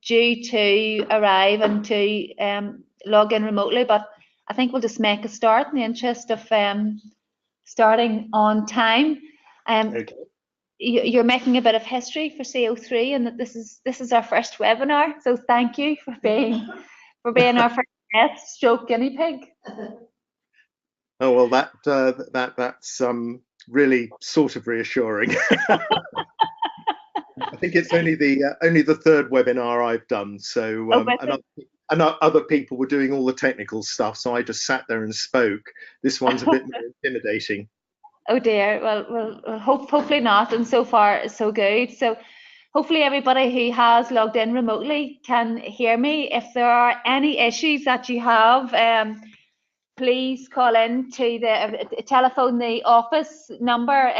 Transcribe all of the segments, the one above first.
due to arrive and to log in remotely, but I think we'll just make a start in the interest of starting on time. Okay. You're making a bit of history for CO3, and that this is our first webinar. So thank you for being our first guest stroke guinea pig. Oh well, that's really sort of reassuring. I think it's only the third webinar I've done, so and other people were doing all the technical stuff, so I just sat there and spoke. This one's a bit more intimidating. Oh dear. Well, hopefully not. And so far, so good. So hopefully everybody who has logged in remotely can hear me. If there are any issues that you have, please call in to the telephone, the office number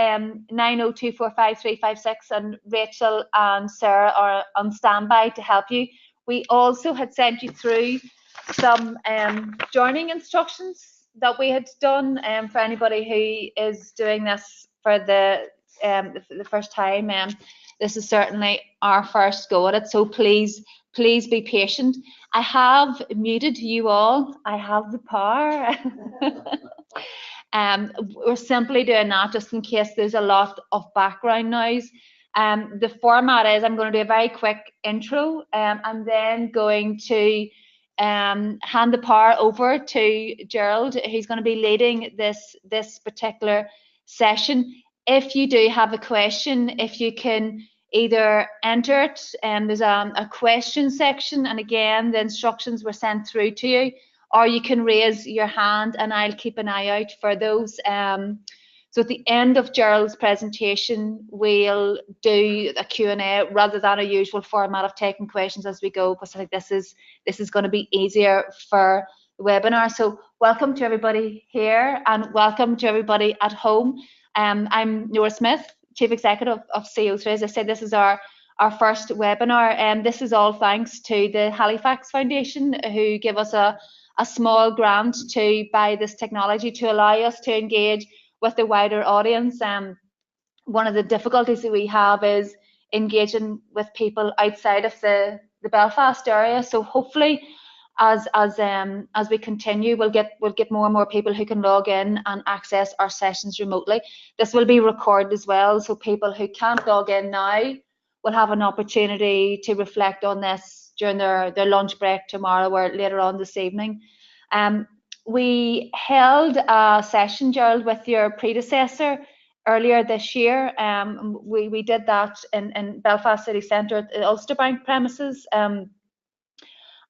90245356, and Rachel and Sarah are on standby to help you. We also had sent you through some joining instructions that we had done for anybody who is doing this for the first time. This is certainly our first go at it, so please be patient. I have muted you all. I have the power. We're simply doing that just in case there's a lot of background noise. The format is I'm going to do a very quick intro. I'm then going to hand the power over to Gerald, who's going to be leading this particular session. If you do have a question, if you can either enter it, there's a question section, and again the instructions were sent through to you, or you can raise your hand and I'll keep an eye out for those. So at the end of Gerald's presentation, we'll do a Q&A rather than a usual format of taking questions as we go, because I think this is going to be easier for the webinar. So welcome to everybody here and welcome to everybody at home. I'm Nora Smith, Chief Executive of CO3. As I said, this is our first webinar, and this is all thanks to the Halifax Foundation, who give us a small grant to buy this technology to allow us to engage with the wider audience. One of the difficulties that we have is engaging with people outside of the Belfast area. So hopefully, as we continue, we'll get more and more people who can log in and access our sessions remotely. This will be recorded as well, so people who can't log in now will have an opportunity to reflect on this during their lunch break tomorrow or later on this evening. We held a session, Gerald, with your predecessor earlier this year. We did that in Belfast City Centre at the Ulster Bank premises.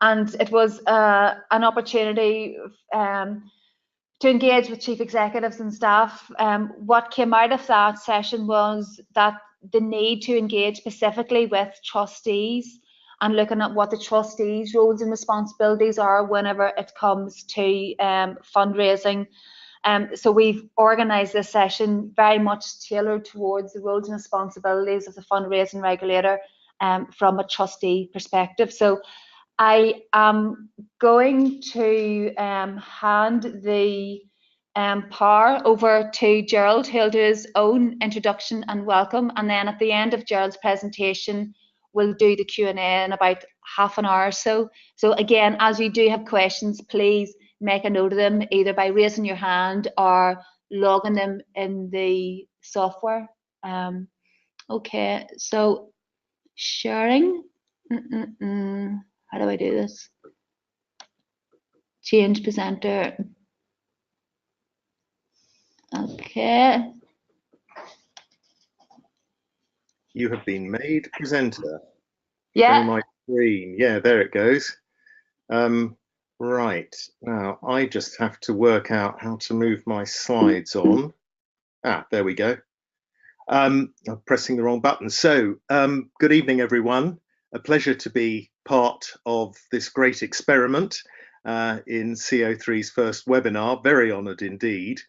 And it was an opportunity to engage with chief executives and staff. What came out of that session was that the need to engage specifically with trustees and looking at what the trustees' roles and responsibilities are whenever it comes to fundraising. So we've organised this session very much tailored towards the roles and responsibilities of the Fundraising Regulator from a trustee perspective. So I am going to hand the power over to Gerald, who'll do his own introduction and welcome, and then at the end of Gerald's presentation, we'll do the Q&A in about half an hour or so. So again, as you do have questions, please make a note of them, either by raising your hand or logging them in the software. Okay, so sharing. How do I do this? Change presenter. Okay. You have been made presenter. Yeah. My screen. Yeah, there it goes. Right. Now I just have to work out how to move my slides on. There we go. I'm pressing the wrong button. So, good evening, everyone. A pleasure to be part of this great experiment in CO3's first webinar. Very honoured indeed.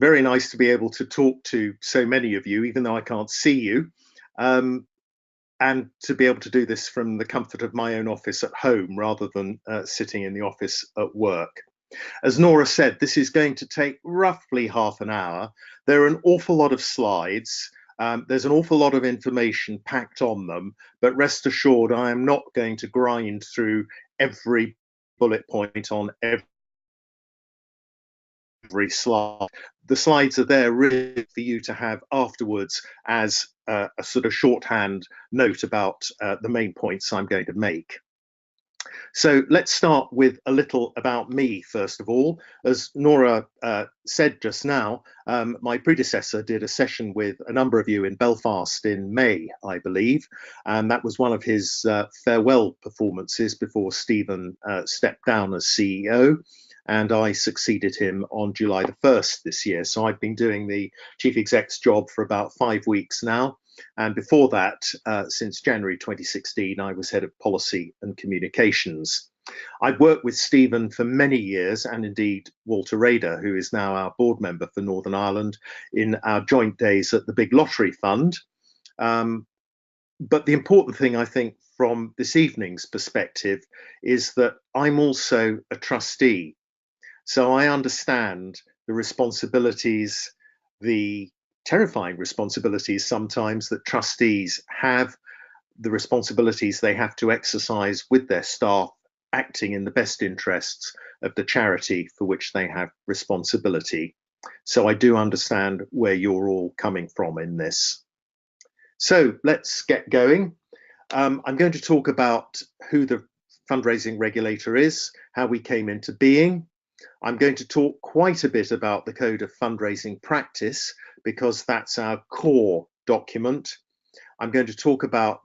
Very nice to be able to talk to so many of you, even though I can't see you, and to be able to do this from the comfort of my own office at home rather than sitting in the office at work. As Nora said, this is going to take roughly half an hour. There are an awful lot of slides. There's an awful lot of information packed on them, but rest assured, I am not going to grind through every bullet point on every slide. The slides are there really for you to have afterwards as a sort of shorthand note about the main points I'm going to make. So let's start with a little about me, first of all. As Nora said just now, my predecessor did a session with a number of you in Belfast in May, I believe, and that was one of his farewell performances before Stephen stepped down as CEO. And I succeeded him on July the 1st this year. So I've been doing the chief exec's job for about 5 weeks now. And before that, since January 2016, I was head of policy and communications. I've worked with Stephen for many years, and indeed Walter Rader, who is now our board member for Northern Ireland, in our joint days at the Big Lottery Fund. But the important thing, I think, from this evening's perspective is that I'm also a trustee. So I understand the responsibilities, the terrifying responsibilities sometimes that trustees have, the responsibilities they have to exercise with their staff, acting in the best interests of the charity for which they have responsibility. So I do understand where you're all coming from in this. So let's get going. I'm going to talk about who the Fundraising Regulator is, how we came into being. I'm going to talk quite a bit about the Code of Fundraising Practice because that's our core document. I'm going to talk about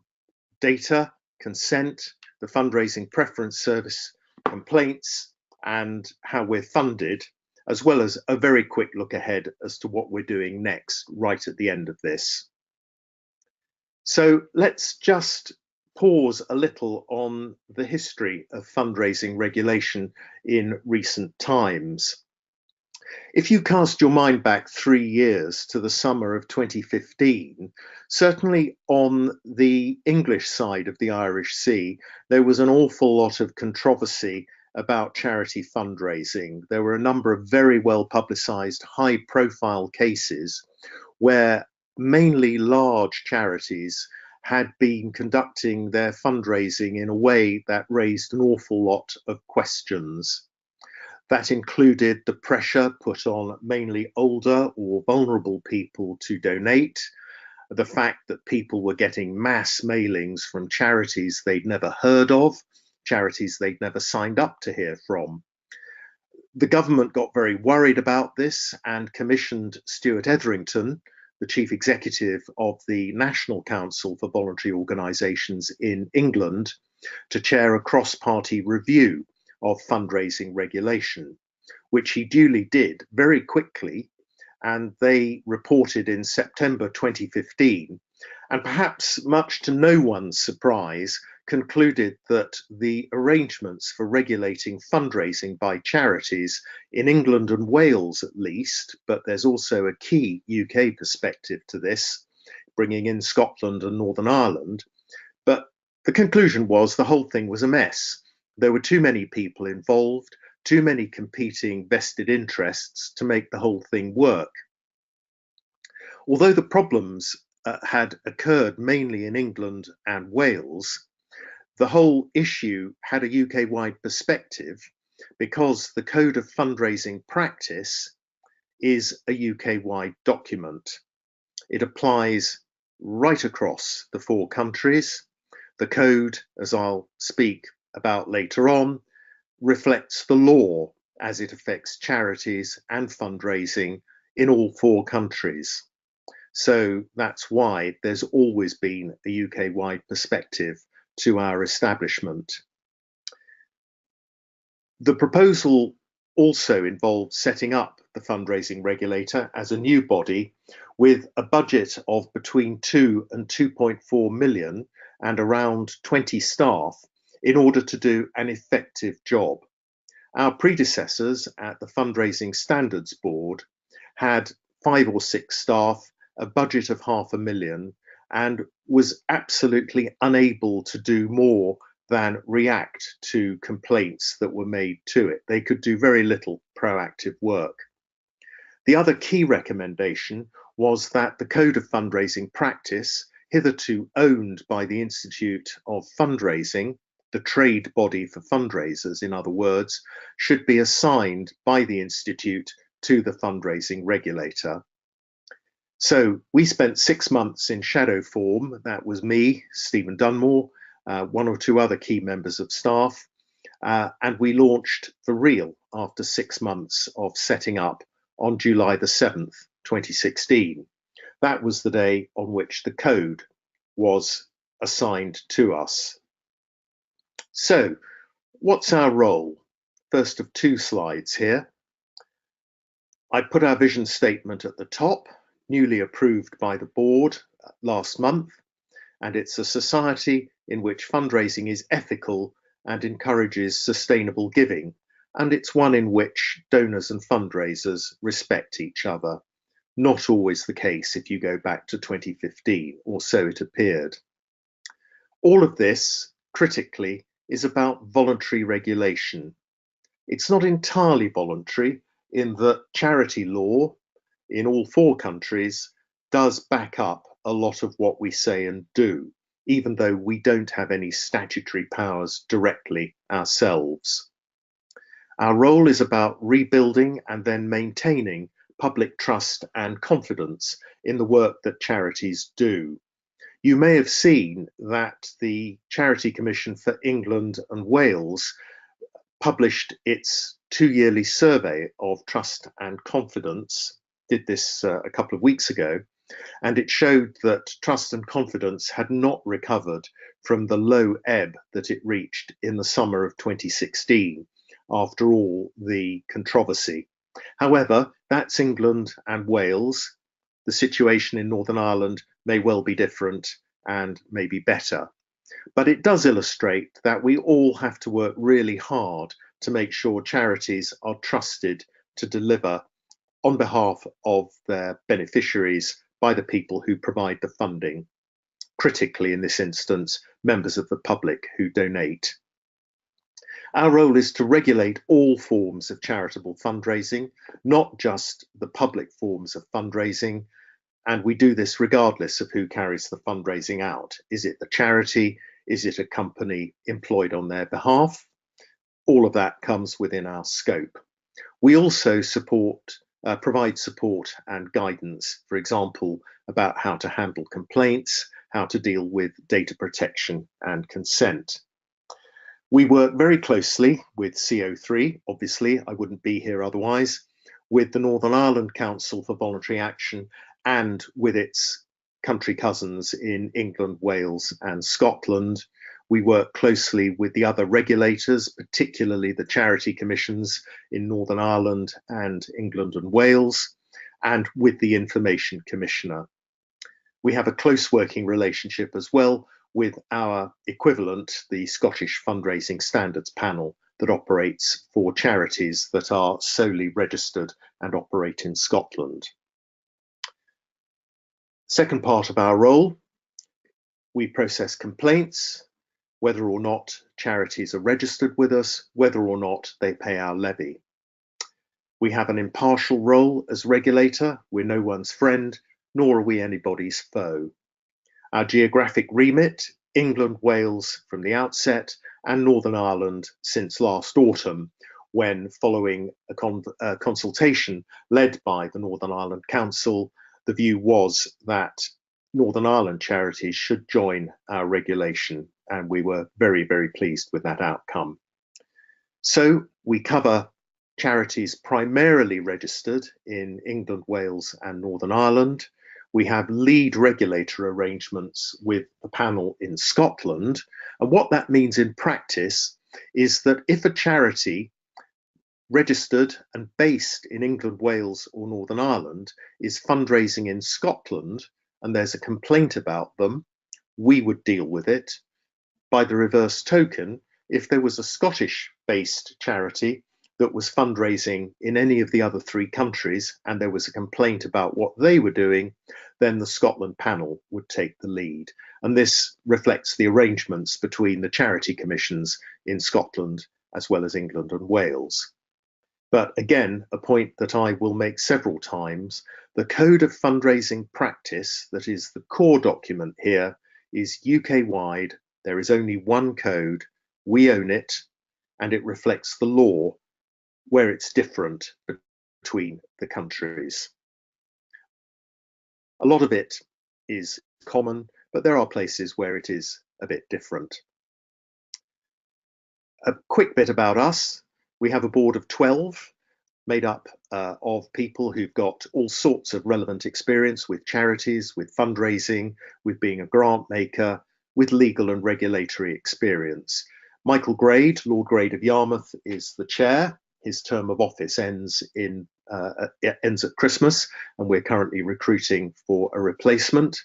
data, consent, the fundraising preference service, complaints, and how we're funded, as well as a very quick look ahead as to what we're doing next, right at the end of this. So let's just pause a little on the history of fundraising regulation in recent times. If you cast your mind back 3 years to the summer of 2015, certainly on the English side of the Irish Sea, there was an awful lot of controversy about charity fundraising. There were a number of very well publicised, high-profile cases where mainly large charities had been conducting their fundraising in a way that raised an awful lot of questions. That included the pressure put on mainly older or vulnerable people to donate, the fact that people were getting mass mailings from charities they'd never heard of, charities they'd never signed up to hear from. The government got very worried about this and commissioned Stuart Etherington, the chief executive of the National Council for Voluntary Organisations in England, to chair a cross-party review of fundraising regulation, which he duly did very quickly, and they reported in September 2015, and perhaps much to no one's surprise, concluded that the arrangements for regulating fundraising by charities in England and Wales at least, but there's also a key UK perspective to this, bringing in Scotland and Northern Ireland, but the conclusion was the whole thing was a mess. There were too many people involved, too many competing vested interests to make the whole thing work. Although the problems had occurred mainly in England and Wales, the whole issue had a UK-wide perspective because the Code of Fundraising Practice is a UK-wide document. It applies right across the 4 countries. The code, as I'll speak about later on, reflects the law as it affects charities and fundraising in all 4 countries. So that's why there's always been a UK-wide perspective to our establishment. The proposal also involved setting up the Fundraising Regulator as a new body with a budget of between 2 and 2.4 million and around 20 staff in order to do an effective job. Our predecessors at the Fundraising Standards Board had 5 or 6 staff, a budget of £500,000, and was absolutely unable to do more than react to complaints that were made to it. They could do very little proactive work. The other key recommendation was that the Code of Fundraising Practice, hitherto owned by the Institute of Fundraising, the trade body for fundraisers, in other words, should be assigned by the Institute to the Fundraising Regulator. So we spent 6 months in shadow form. That was me, Stephen Dunmore, one or two other key members of staff, and we launched for real after 6 months of setting up on July the 7th, 2016. That was the day on which the code was assigned to us. So, what's our role? First of 2 slides here. I put our vision statement at the top, newly approved by the board last month, and it's a society in which fundraising is ethical and encourages sustainable giving, and it's one in which donors and fundraisers respect each other. Not always the case if you go back to 2015, or so it appeared. All of this, critically, is about voluntary regulation. It's not entirely voluntary in that charity law in all 4 countries does back up a lot of what we say and do, even though we don't have any statutory powers directly ourselves. Our role is about rebuilding and then maintaining public trust and confidence in the work that charities do. You may have seen that the Charity Commission for England and Wales published its 2-yearly survey of trust and confidence, did this a couple of weeks ago, and it showed that trust and confidence had not recovered from the low ebb that it reached in the summer of 2016, after all the controversy. However, that's England and Wales. The situation in Northern Ireland may well be different and may be better. But it does illustrate that we all have to work really hard to make sure charities are trusted to deliver on behalf of their beneficiaries by the people who provide the funding, critically in this instance, members of the public who donate. Our role is to regulate all forms of charitable fundraising, not just the public forms of fundraising, and we do this regardless of who carries the fundraising out. Is it the charity? Is it a company employed on their behalf? All of that comes within our scope. We also provide support and guidance, for example, about how to handle complaints, how to deal with data protection and consent. We work very closely with CO3, obviously, I wouldn't be here otherwise, with the Northern Ireland Council for Voluntary Action and with its country cousins in England, Wales and Scotland. We work closely with the other regulators, particularly the charity commissions in Northern Ireland and England and Wales, and with the Information Commissioner. We have a close working relationship as well with our equivalent, the Scottish Fundraising Standards Panel, that operates for charities that are solely registered and operate in Scotland. Second part of our role, we process complaints, whether or not charities are registered with us, whether or not they pay our levy. We have an impartial role as regulator. We're no one's friend, nor are we anybody's foe. Our geographic remit, England, Wales from the outset, and Northern Ireland since last autumn, when following a consultation led by the Northern Ireland Council, the view was that Northern Ireland charities should join our regulation, and we were very, very pleased with that outcome. So we cover charities primarily registered in England, Wales and Northern Ireland. We have lead regulator arrangements with the panel in Scotland. And what that means in practice is that if a charity registered and based in England, Wales or Northern Ireland is fundraising in Scotland and there's a complaint about them, we would deal with it. By the reverse token, if there was a Scottish-based charity that was fundraising in any of the other 3 countries and there was a complaint about what they were doing, then the Scotland panel would take the lead. And this reflects the arrangements between the charity commissions in Scotland as well as England and Wales. But again, a point that I will make several times, the Code of Fundraising Practice, that is the core document here, is UK-wide. There is only one code, we own it, and it reflects the law where it's different between the countries. A lot of it is common, but there are places where it is a bit different. A quick bit about us. We have a board of 12 made up of people who've got all sorts of relevant experience with charities, with fundraising, with being a grant maker, with legal and regulatory experience. Michael Grade, Lord Grade of Yarmouth, is the chair. His term of office ends at Christmas, and we're currently recruiting for a replacement.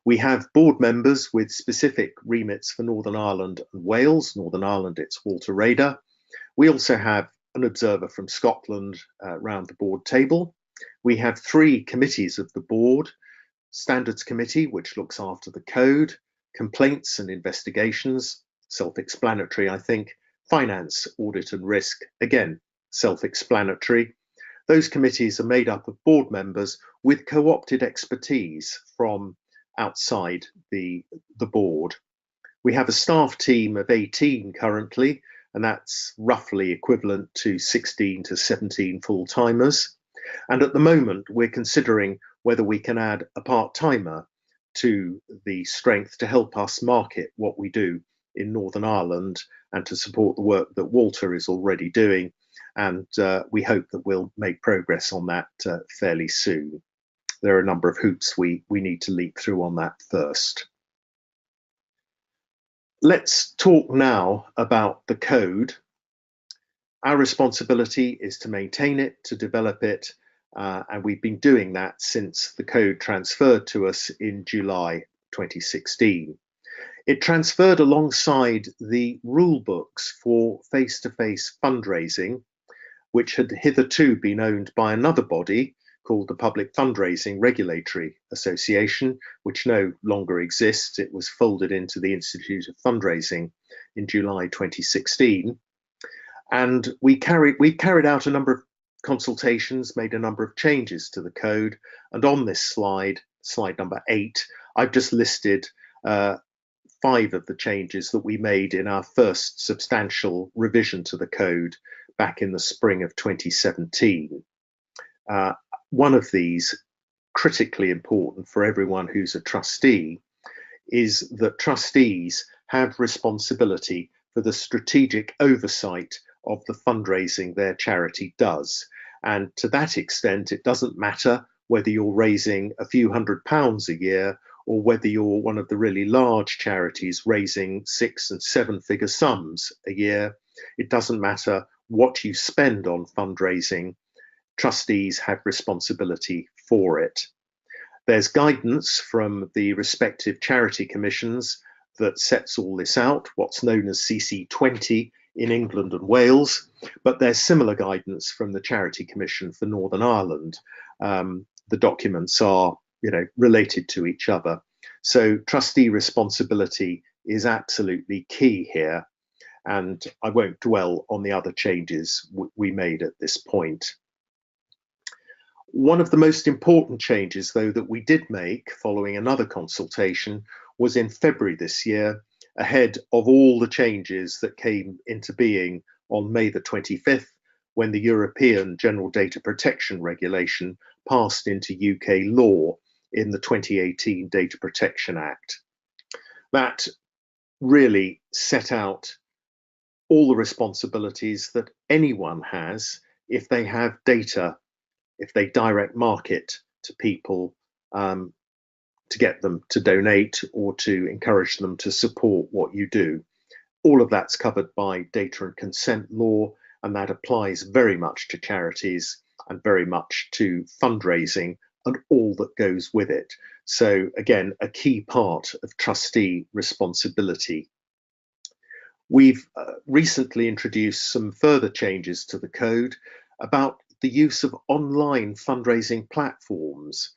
We have board members with specific remits for Northern Ireland and Wales. Northern Ireland, it's Walter Rader. We also have an observer from Scotland round the board table. We have 3 committees of the board: Standards Committee, which looks after the code; Complaints and Investigations, self-explanatory, I think; Finance, Audit and Risk, again, self-explanatory. Those committees are made up of board members with co-opted expertise from outside the board. We have a staff team of 18 currently, and that's roughly equivalent to 16 to 17 full-timers. And at the moment, we're considering whether we can add a part-timer to the strength to help us market what we do in Northern Ireland and to support the work that Walter is already doing. And we hope that we'll make progress on that fairly soon. There are a number of hoops we need to leap through on that first. Let's talk now about the code. Our responsibility is to maintain it, to develop it, and we've been doing that since the code transferred to us in July 2016. It transferred alongside the rule books for face-to-face fundraising, which had hitherto been owned by another body called the Public Fundraising Regulatory Association, which no longer exists. It was folded into the Institute of Fundraising in July 2016. And we carried out a number of consultations, made a number of changes to the code. And on this slide, slide number 8, I've just listed 5 of the changes that we made in our first substantial revision to the code back in the spring of 2017. One of these, critically important for everyone who's a trustee, is that trustees have responsibility for the strategic oversight of the fundraising their charity does. And to that extent, it doesn't matter whether you're raising a few £100s a year or whether you're one of the really large charities raising 6- and 7-figure sums a year. It doesn't matter what you spend on fundraising. Trustees have responsibility for it. There's guidance from the respective charity commissions that sets all this out, what's known as CC20 in England and Wales, but there's similar guidance from the Charity Commission for Northern Ireland. The documents are, related to each other. So trustee responsibility is absolutely key here, and I won't dwell on the other changes we made at this point. One of the most important changes, though, that we did make following another consultation was in February this year, ahead of all the changes that came into being on May the 25th, when the European General Data Protection Regulation passed into UK law in the 2018 Data Protection Act. That really set out all the responsibilities that anyone has if they have data, if they direct market to people to get them to donate or to encourage them to support what you do. All of that's covered by data and consent law, and that applies very much to charities and very much to fundraising and all that goes with it. So again, a key part of trustee responsibility. We've recently introduced some further changes to the code about the use of online fundraising platforms.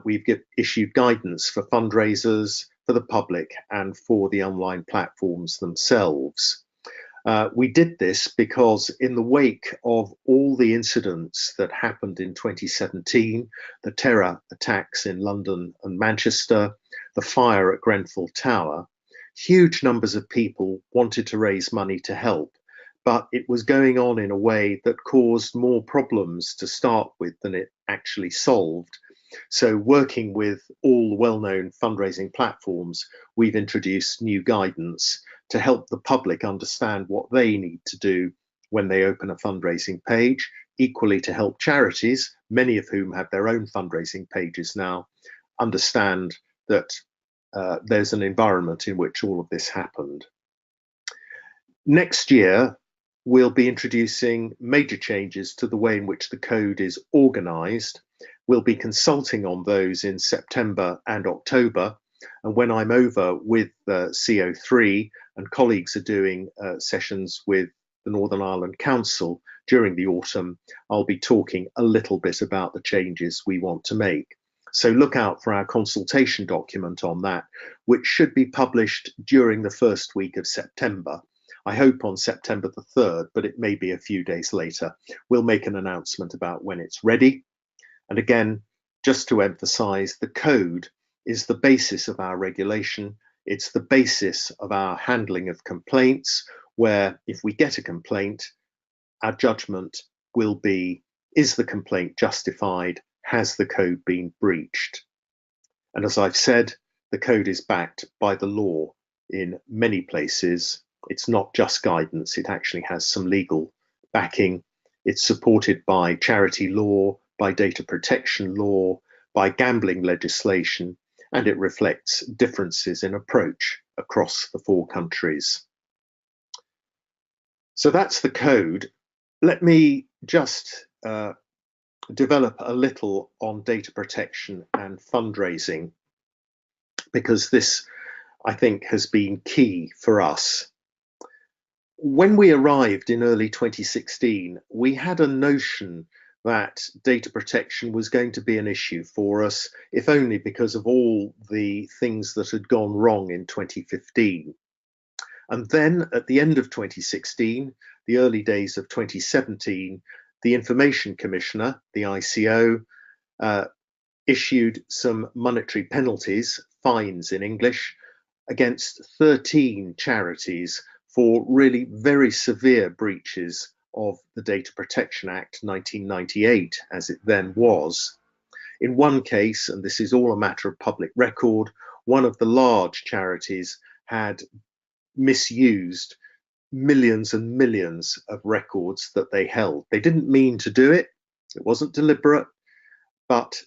We've issued guidance for fundraisers, for the public, and for the online platforms themselves. We did this because in the wake of all the incidents that happened in 2017, the terror attacks in London and Manchester, the fire at Grenfell Tower, huge numbers of people wanted to raise money to help, but it was going on in a way that caused more problems to start with than it actually solved. So working with all well-known fundraising platforms, we've introduced new guidance to help the public understand what they need to do when they open a fundraising page, equally to help charities, many of whom have their own fundraising pages now, understand that there's an environment in which all of this happened. Next year, we'll be introducing major changes to the way in which the code is organized. We'll be consulting on those in September and October. And when I'm over with CO3 and colleagues are doing sessions with the Northern Ireland Council during the autumn, I'll be talking a little bit about the changes we want to make. So look out for our consultation document on that, which should be published during the first week of September. I hope on September the 3rd, but it may be a few days later. We'll make an announcement about when it's ready. And again, just to emphasize, the code is the basis of our regulation. It's the basis of our handling of complaints, where if we get a complaint, our judgment will be, is the complaint justified? Has the code been breached? And as I've said, the code is backed by the law in many places. It's not just guidance, it actually has some legal backing. It's supported by charity law, by data protection law, by gambling legislation, and it reflects differences in approach across the 4 countries. So that's the code. Let me just develop a little on data protection and fundraising, because this, I think, has been key for us. When we arrived in early 2016, we had a notion that data protection was going to be an issue for us, if only because of all the things that had gone wrong in 2015. And then at the end of 2016, the early days of 2017, the Information Commissioner, the ICO, issued some monetary penalties, fines in English, against 13 charities for really very severe breaches of the Data Protection Act 1998, as it then was. In one case, and this is all a matter of public record, one of the large charities had misused millions and millions of records that they held. They didn't mean to do it, it wasn't deliberate, but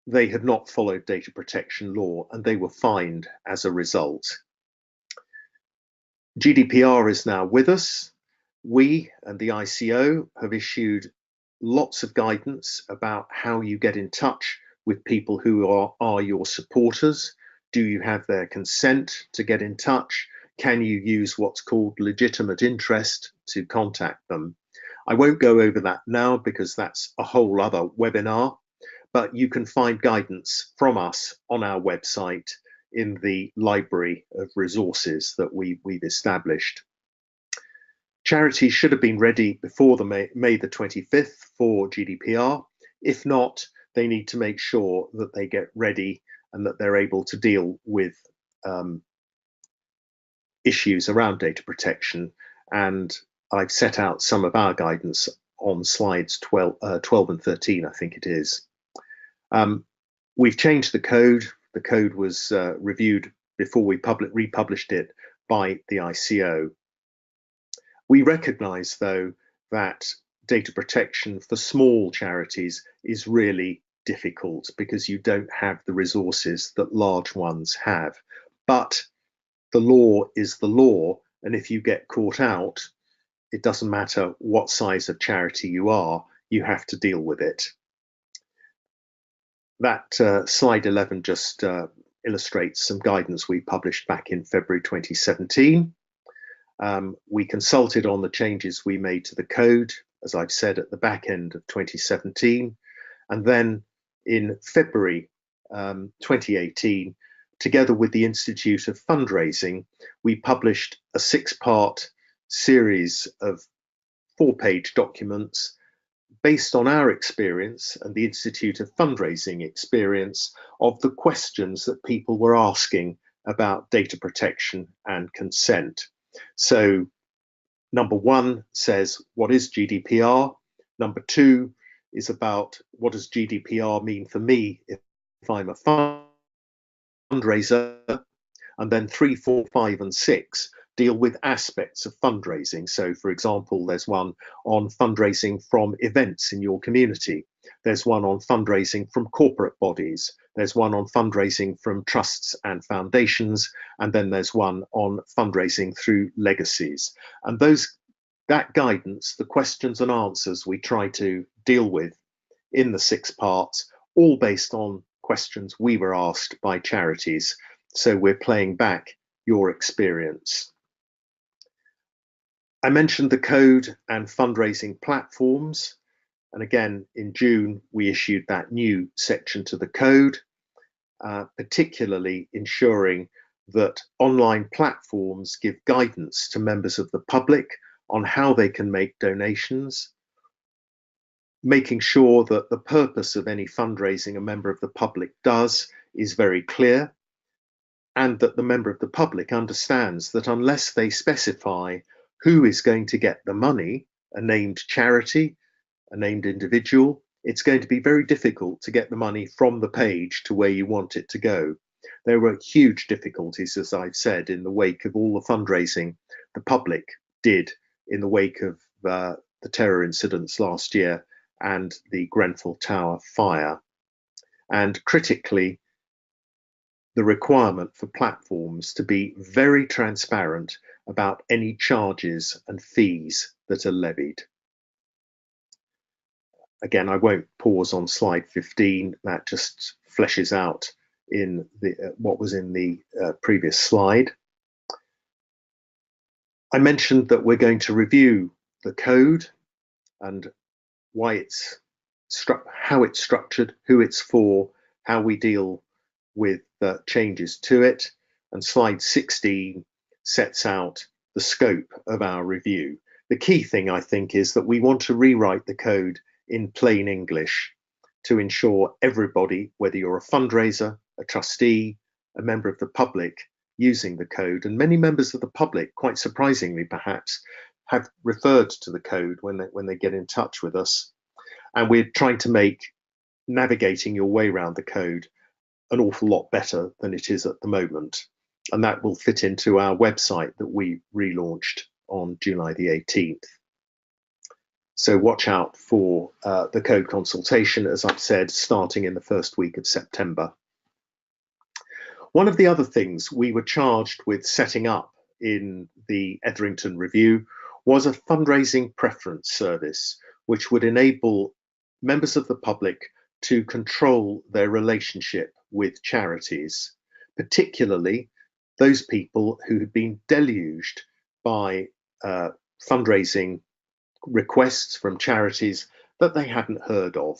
they had not followed data protection law and they were fined as a result. GDPR is now with us. We and the ICO have issued lots of guidance about how you get in touch with people who are your supporters. Do you have their consent to get in touch? Can you use what's called legitimate interest to contact them? I won't go over that now because that's a whole other webinar, but you can find guidance from us on our website in the library of resources that we've established. Charities should have been ready before the May the 25th for GDPR. If not, they need to make sure that they get ready and that they're able to deal with issues around data protection. And I've set out some of our guidance on slides 12 and 13, I think it is. We've changed the code. The code was reviewed before we republished it by the ICO. We recognise, though, that data protection for small charities is really difficult because you don't have the resources that large ones have. But the law is the law, and if you get caught out, it doesn't matter what size of charity you are, you have to deal with it. That slide 11 just illustrates some guidance we published back in February 2017. We consulted on the changes we made to the code, as I've said, at the back end of 2017. And then in February 2018, together with the Institute of Fundraising, we published a 6-part series of 4-page documents based on our experience and the Institute of Fundraising experience of the questions that people were asking about data protection and consent. So number 1 says, what is GDPR? Number 2 is about what does GDPR mean for me if I'm a fundraiser? And then 3, 4, 5, and 6 deal with aspects of fundraising. So, for example, there's one on fundraising from events in your community. There's one on fundraising from corporate bodies. There's one on fundraising from trusts and foundations. And then there's one on fundraising through legacies. And that guidance, the questions and answers we try to deal with in the 6 parts, all based on questions we were asked by charities. So we're playing back your experience. I mentioned the code and fundraising platforms. And again, in June, we issued that new section to the code, particularly ensuring that online platforms give guidance to members of the public on how they can make donations, making sure that the purpose of any fundraising a member of the public does is very clear, and that the member of the public understands that unless they specify who is going to get the money, a named charity, a named individual, it's going to be very difficult to get the money from the page to where you want it to go. There were huge difficulties, as I've said, in the wake of all the fundraising the public did in the wake of the terror incidents last year and the Grenfell Tower fire. And critically, the requirement for platforms to be very transparent about any charges and fees that are levied. Again, I won't pause on slide 15. That just fleshes out in what was in the previous slide. I mentioned that we're going to review the code and why it's how it's structured, who it's for, how we deal with changes to it. And slide 16 sets out the scope of our review. The key thing, I think, is that we want to rewrite the code in plain English to ensure everybody, whether you're a fundraiser, a trustee, a member of the public, using the code, and many members of the public, quite surprisingly perhaps, have referred to the code when they get in touch with us. And we're trying to make navigating your way around the code an awful lot better than it is at the moment. And that will fit into our website that we relaunched on July the 18th. So watch out for the code consultation, as I've said, starting in the first week of September. One of the other things we were charged with setting up in the Etherington review was a fundraising preference service, which would enable members of the public to control their relationship with charities, particularly those people who had been deluged by fundraising requests from charities that they hadn't heard of.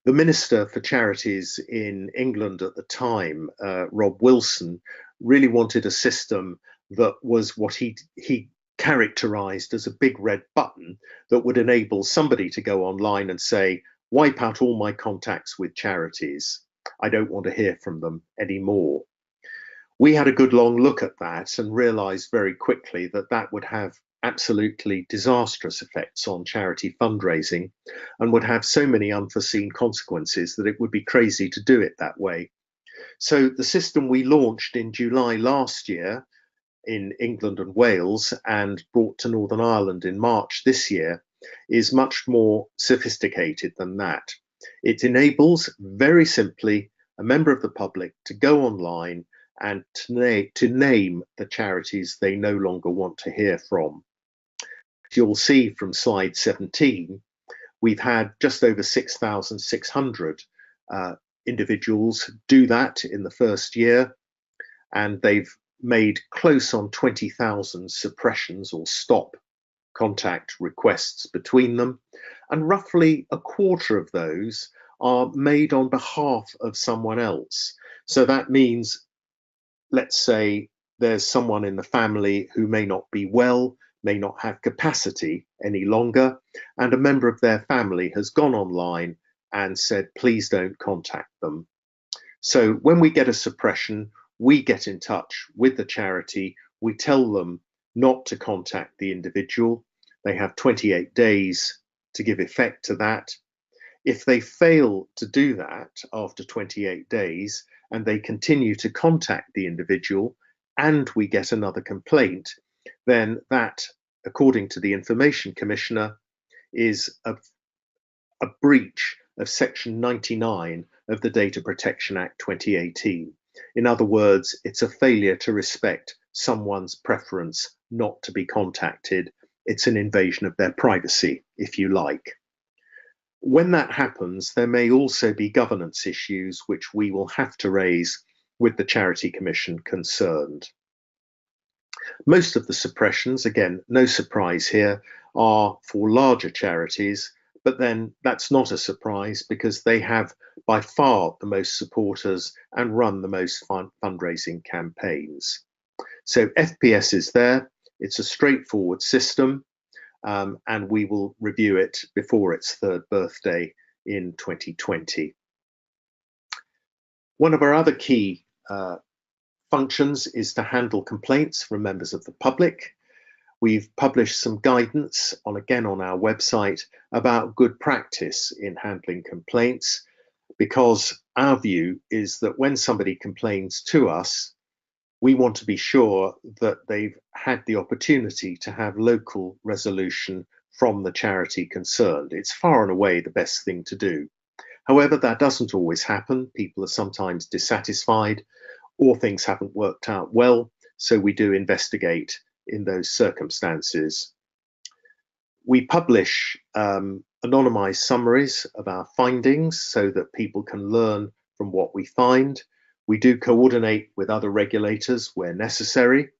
The Minister for Charities in England at the time, Rob Wilson, really wanted a system that was what he characterised as a big red button that would enable somebody to go online and say, wipe out all my contacts with charities. I don't want to hear from them anymore. We had a good long look at that and realised very quickly that that would have absolutely disastrous effects on charity fundraising and would have so many unforeseen consequences that it would be crazy to do it that way. So the system we launched in July last year in England and Wales and brought to Northern Ireland in March this year is much more sophisticated than that. It enables, very simply, a member of the public to go online and to name the charities they no longer want to hear from. You'll see from slide 17, we've had just over 6,600 individuals do that in the first year, and they've made close on 20,000 suppressions or stop contact requests between them, and roughly a quarter of those are made on behalf of someone else. So that means, let's say there's someone in the family who may not be well, may not have capacity any longer, and a member of their family has gone online and said, please don't contact them. So when we get a suppression, we get in touch with the charity, we tell them not to contact the individual. They have 28 days to give effect to that. If they fail to do that after 28 days and they continue to contact the individual and we get another complaint, then that, according to the Information Commissioner, is a breach of Section 99 of the Data Protection Act 2018. In other words, it's a failure to respect someone's preference not to be contacted. It's an invasion of their privacy, if you like. When that happens, there may also be governance issues which we will have to raise with the Charity Commission concerned. Most of the suppressions, again, no surprise here, are for larger charities, but then that's not a surprise because they have by far the most supporters and run the most fundraising campaigns. So FPS is there. It's a straightforward system, and we will review it before its third birthday in 2020. One of our other key functions is to handle complaints from members of the public. We've published some guidance again on our website about good practice in handling complaints, because our view is that when somebody complains to us, we want to be sure that they've had the opportunity to have local resolution from the charity concerned. It's far and away the best thing to do. However, that doesn't always happen. People are sometimes dissatisfied or things haven't worked out well, so we do investigate in those circumstances. We publish anonymized summaries of our findings so that people can learn from what we find. We do coordinate with other regulators where necessary.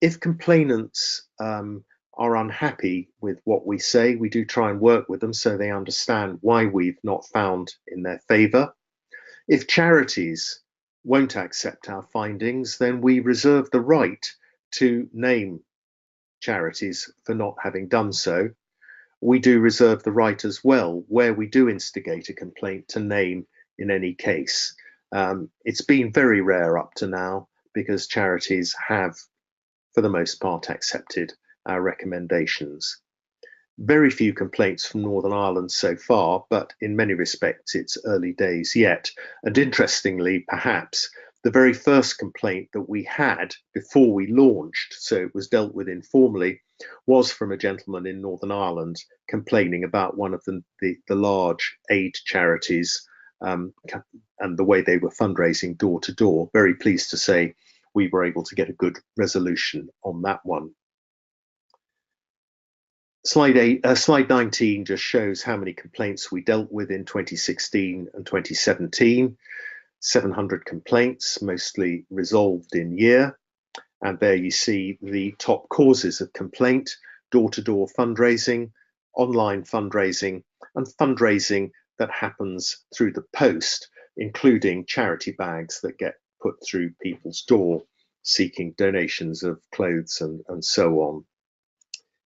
If complainants are unhappy with what we say, we do try and work with them so they understand why we've not found in their favour. If charities won't accept our findings, then we reserve the right to name charities for not having done so. We do reserve the right as well, where we do instigate a complaint, to name in any case. It's been very rare up to now because charities have, for the most part, accepted our recommendations. Very few complaints from Northern Ireland so far, but in many respects it's early days yet. And interestingly, perhaps, the very first complaint that we had before we launched, so it was dealt with informally, was from a gentleman in Northern Ireland complaining about one of the large aid charities and the way they were fundraising door to door. Very pleased to say we were able to get a good resolution on that one. Slide 19 just shows how many complaints we dealt with in 2016 and 2017. 700 complaints, mostly resolved in year. And there you see the top causes of complaint: door-to-door fundraising, online fundraising, and fundraising that happens through the post, including charity bags that get put through people's door seeking donations of clothes and so on.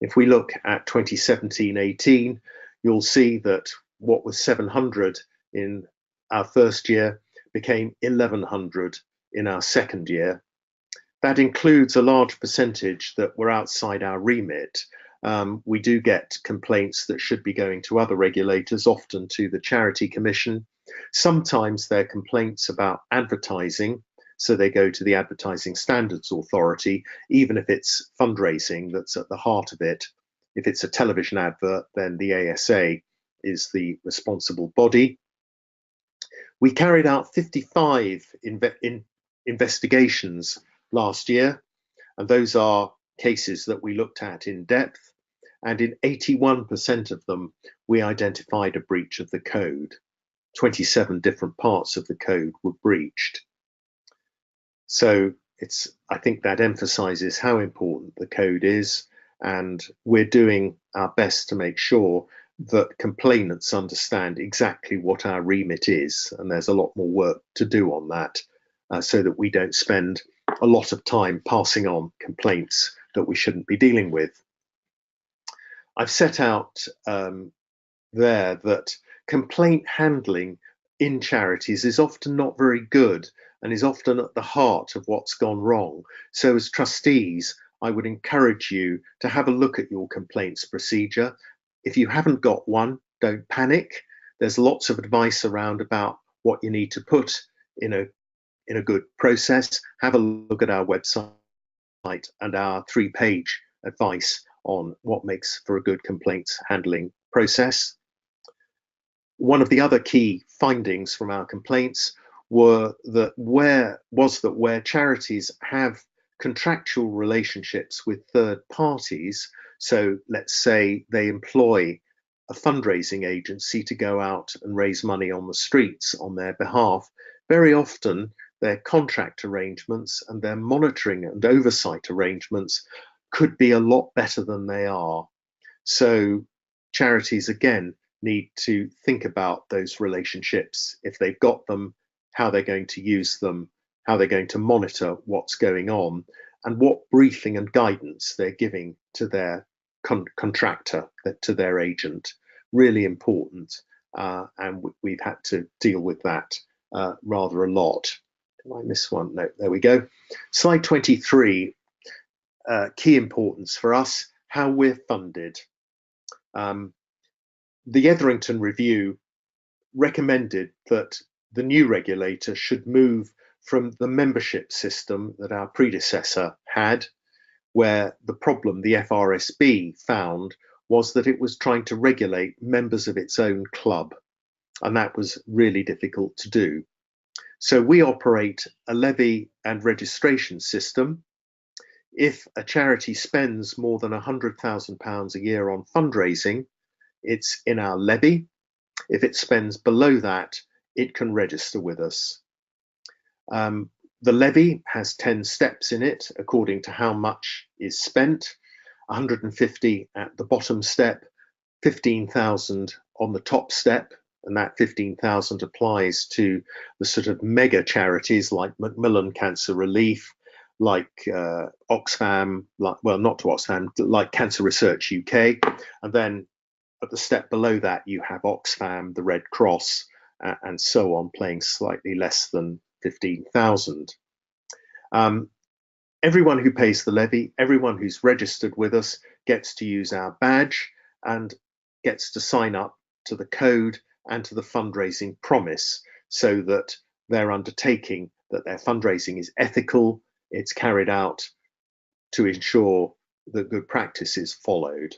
If we look at 2017-18, you'll see that what was 700 in our first year became 1,100 in our second year. That includes a large percentage that were outside our remit. We do get complaints that should be going to other regulators, often to the Charity Commission. Sometimes they're complaints about advertising, so they go to the Advertising Standards Authority, even if it's fundraising that's at the heart of it. If it's a television advert, then the ASA is the responsible body. We carried out 55 investigations last year, and those are cases that we looked at in depth, and in 81% of them we identified a breach of the code. 27 different parts of the code were breached. So I think that emphasizes how important the code is, and we're doing our best to make sure that complainants understand exactly what our remit is, and there's a lot more work to do on that, so that we don't spend a lot of time passing on complaints that we shouldn't be dealing with. I've set out there that complaint handling in charities is often not very good and is often at the heart of what's gone wrong. So as trustees, I would encourage you to have a look at your complaints procedure. If you haven't got one, don't panic. There's lots of advice around about what you need to put in a good process. Have a look at our website and our 3-page advice on what makes for a good complaints handling process. One of the other key findings from our complaints were that where charities have contractual relationships with third parties, so let's say they employ a fundraising agency to go out and raise money on the streets on their behalf, very often their contract arrangements and their monitoring and oversight arrangements could be a lot better than they are. So charities, again, need to think about those relationships, if they've got them, how they're going to use them, how they're going to monitor what's going on, and what briefing and guidance they're giving to their contractor, to their agent. Really important, and we've had to deal with that rather a lot. Did I miss one? No, there we go. Slide 23, key importance for us, how we're funded. The Etherington Review recommended that the new regulator should move from the membership system that our predecessor had, where the problem the FRSB found was that it was trying to regulate members of its own club, and that was really difficult to do. So we operate a levy and registration system. If a charity spends more than £100,000 a year on fundraising, it's in our levy. If it spends below that, it can register with us. The levy has 10 steps in it according to how much is spent. 150 at the bottom step, 15,000 on the top step, and that 15,000 applies to the sort of mega charities like Macmillan Cancer Relief, like Oxfam, well, not to Oxfam, like Cancer Research UK, and then at the step below that you have Oxfam, the Red Cross, and so on, paying slightly less than 15,000. Everyone who pays the levy, everyone who's registered with us, gets to use our badge and gets to sign up to the code and to the fundraising promise, so that they're undertaking that their fundraising is ethical, it's carried out to ensure that good practice is followed.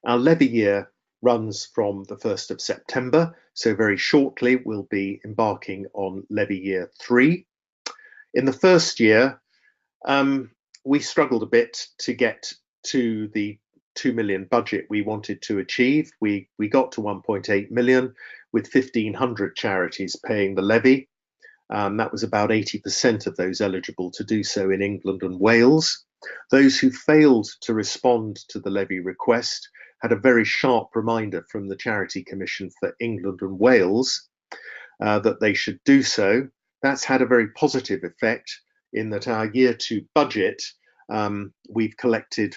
Our levy year runs from the 1st of September, so very shortly we'll be embarking on levy year 3. In the first year, we struggled a bit to get to the 2 million budget we wanted to achieve. We got to 1.8 million with 1,500 charities paying the levy. That was about 80% of those eligible to do so in England and Wales. Those who failed to respond to the levy request had a very sharp reminder from the Charity Commission for England and Wales that they should do so. That's had a very positive effect in that our year 2 budget, we've collected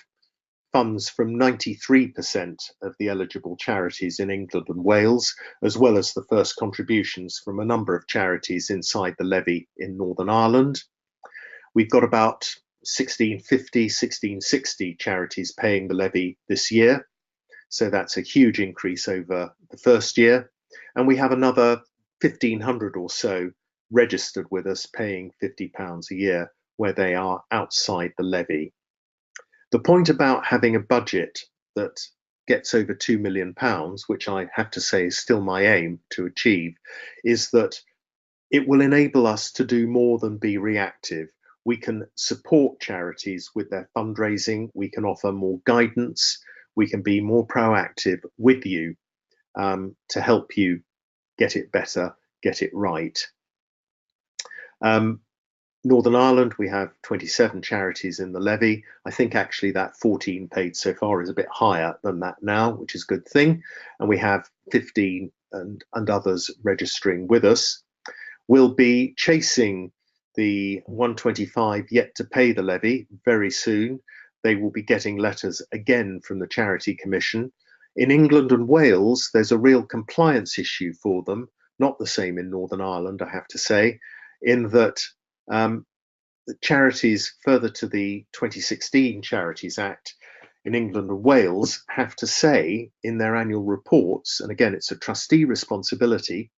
funds from 93% of the eligible charities in England and Wales, as well as the first contributions from a number of charities inside the levy in Northern Ireland. We've got about 1,650, 1,660 charities paying the levy this year. So that's a huge increase over the first year. And we have another 1,500 or so registered with us paying £50 a year where they are outside the levy. The point about having a budget that gets over £2 million, which I have to say is still my aim to achieve, is that it will enable us to do more than be reactive. We can support charities with their fundraising, we can offer more guidance, we can be more proactive with you to help you get it better, get it right. Northern Ireland, we have 27 charities in the levy. I think actually that 14 paid so far is a bit higher than that now, which is a good thing. And we have 15 and others registering with us. We'll be chasing the 125 yet to pay the levy very soon. They will be getting letters again from the Charity Commission. In England and Wales, there's a real compliance issue for them, not the same in Northern Ireland, I have to say, in that the charities further to the 2016 Charities Act in England and Wales have to say in their annual reports, and again, it's a trustee responsibility,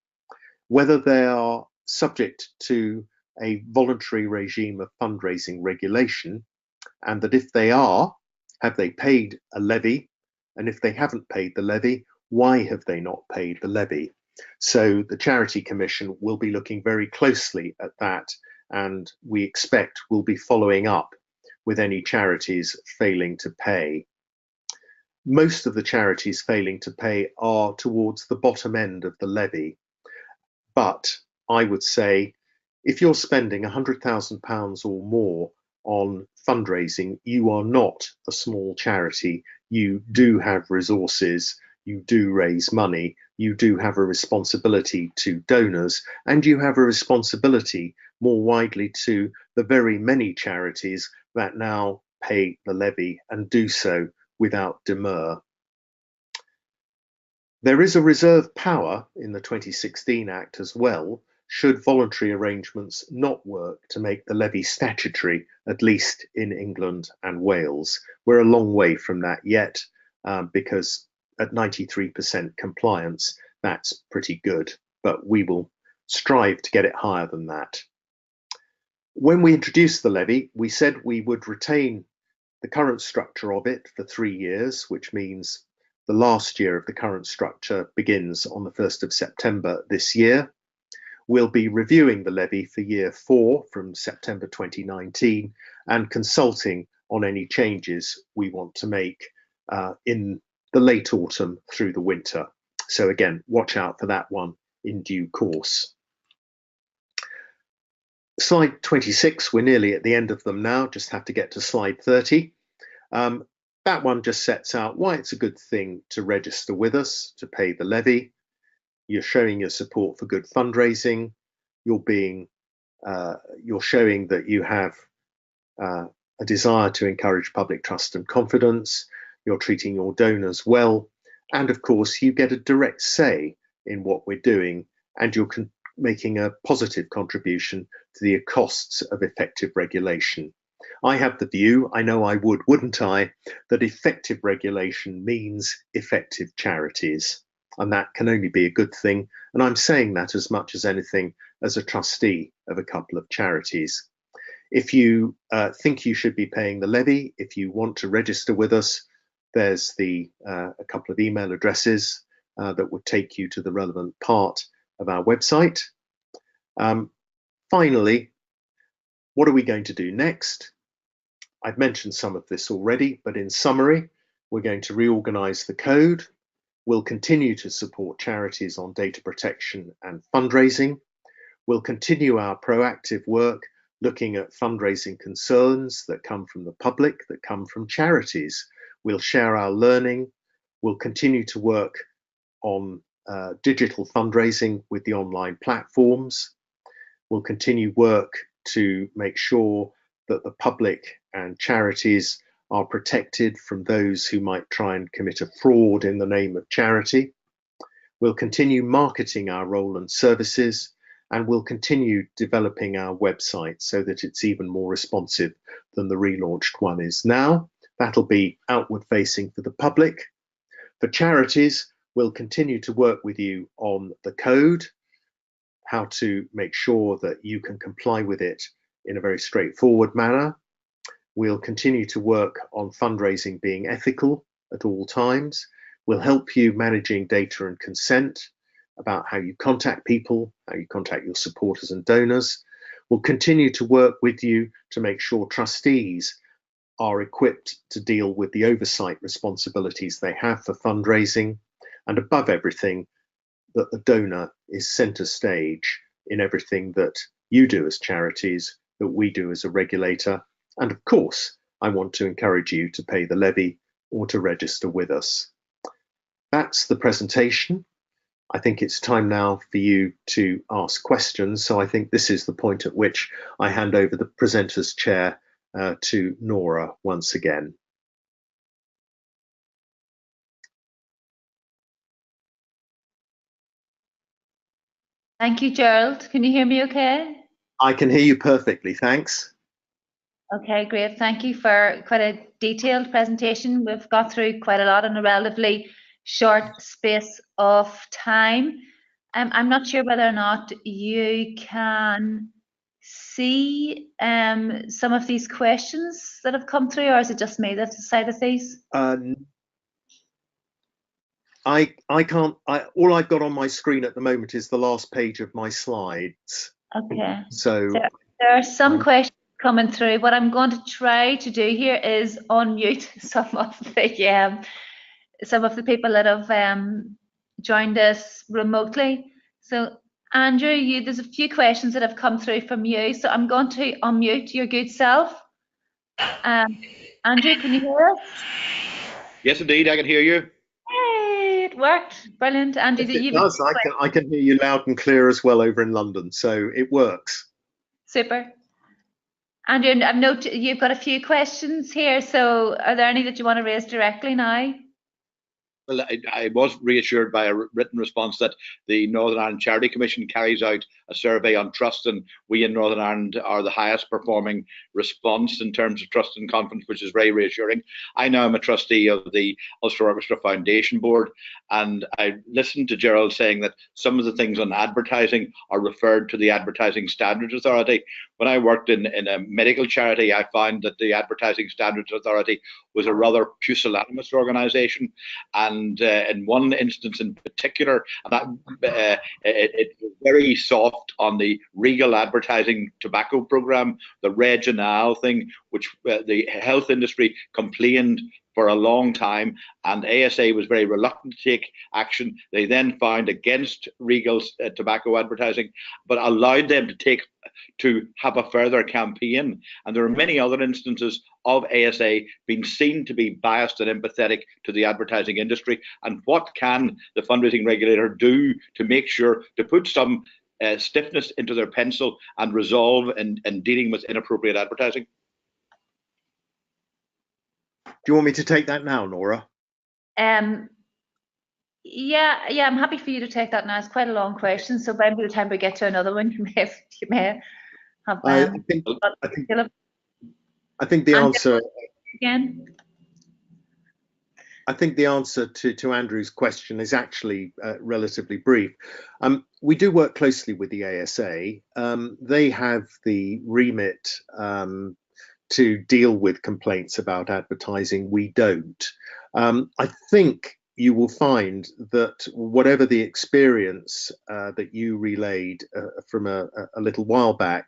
whether they are subject to a voluntary regime of fundraising regulation, and that if they are, have they paid a levy? And if they haven't paid the levy, why have they not paid the levy? So the Charity Commission will be looking very closely at that, and we expect will be following up with any charities failing to pay. Most of the charities failing to pay are towards the bottom end of the levy. But I would say if you're spending £100,000 or more on fundraising, you are not a small charity. You do have resources, you do raise money, you do have a responsibility to donors, and you have a responsibility more widely to the very many charities that now pay the levy and do so without demur. There is a reserve power in the 2016 Act as well, should voluntary arrangements not work to make the levy statutory, at least in England and Wales. We're a long way from that yet, because at 93% compliance, that's pretty good, but we will strive to get it higher than that. When we introduced the levy, we said we would retain the current structure of it for 3 years, which means the last year of the current structure begins on the 1st of September this year. We'll be reviewing the levy for year 4 from September 2019 and consulting on any changes we want to make in the late autumn through the winter. So again, watch out for that one in due course. Slide 26, we're nearly at the end of them now, just have to get to slide 30. That one just sets out why it's a good thing to register with us, to pay the levy. You're showing your support for good fundraising. You're showing that you have a desire to encourage public trust and confidence. You're treating your donors well. And of course, you get a direct say in what we're doing, and you're making a positive contribution to the costs of effective regulation. I have the view, I know I would, wouldn't I, that effective regulation means effective charities. And that can only be a good thing. And I'm saying that as much as anything as a trustee of a couple of charities. If you think you should be paying the levy, if you want to register with us, there's a couple of email addresses that would take you to the relevant part of our website. Finally, what are we going to do next? I've mentioned some of this already, but in summary, we're going to reorganize the code. We'll continue to support charities on data protection and fundraising. We'll continue our proactive work looking at fundraising concerns that come from the public, that come from charities. We'll share our learning. We'll continue to work on digital fundraising with the online platforms. We'll continue work to make sure that the public and charities are protected from those who might try and commit a fraud in the name of charity. We'll continue marketing our role and services, and we'll continue developing our website so that it's even more responsive than the relaunched one is now. That'll be outward facing for the public. For charities, we'll continue to work with you on the code, how to make sure that you can comply with it in a very straightforward manner. We'll continue to work on fundraising being ethical at all times. We'll help you managing data and consent about how you contact people, how you contact your supporters and donors. We'll continue to work with you to make sure trustees are equipped to deal with the oversight responsibilities they have for fundraising, and above everything, that the donor is centre stage in everything that you do as charities, that we do as a regulator. And of course, I want to encourage you to pay the levy or to register with us. That's the presentation. I think it's time now for you to ask questions. So I think this is the point at which I hand over the presenter's chair to Nora once again. Thank you, Gerald. Can you hear me okay? I can hear you perfectly, thanks. Okay, great. Thank you for quite a detailed presentation. We've got through quite a lot in a relatively short space of time. I'm not sure whether or not you can see some of these questions that have come through, or is it just me that's decided these? I can't. All I've got on my screen at the moment is the last page of my slides. Okay. So there are some questions coming through. What I'm going to try to do here is unmute some of the people that have joined us remotely. So Andrew, there's a few questions that have come through from you. So I'm going to unmute your good self. Andrew, can you hear us? Yes, indeed, I can hear you. Hey, it worked. Brilliant. Andrew, yes, it does. I can hear you loud and clear as well over in London, so it works. Super. Andrew, I've noted you've got a few questions here. So are there any that you want to raise directly now? Well, I was reassured by a written response that the Northern Ireland Charity Commission carries out a survey on trust, and we in Northern Ireland are the highest performing response in terms of trust and confidence, which is very reassuring. I now am a trustee of the Ulster Orchestra Foundation Board, and I listened to Gerald saying that some of the things on advertising are referred to the Advertising Standards Authority. When I worked in a medical charity, I found that the Advertising Standards Authority was a rather pusillanimous organisation, and in one instance in particular, it was very soft on the Regal advertising tobacco programme, the Reginal thing, which the health industry complained for a long time, and ASA was very reluctant to take action. They then found against Regal's tobacco advertising, but allowed them to have a further campaign. And there are many other instances of ASA being seen to be biased and empathetic to the advertising industry. And what can the fundraising regulator do to make sure to put some stiffness into their pencil and resolve in dealing with inappropriate advertising? Do you want me to take that now, Nora? Yeah, I'm happy for you to take that now. It's quite a long question, so maybe by the time we get to another one, you may have. I think the answer again. I think the answer to Andrew's question is actually relatively brief. We do work closely with the ASA. They have the remit to deal with complaints about advertising. We don't. I think you will find that whatever the experience that you relayed from a little while back,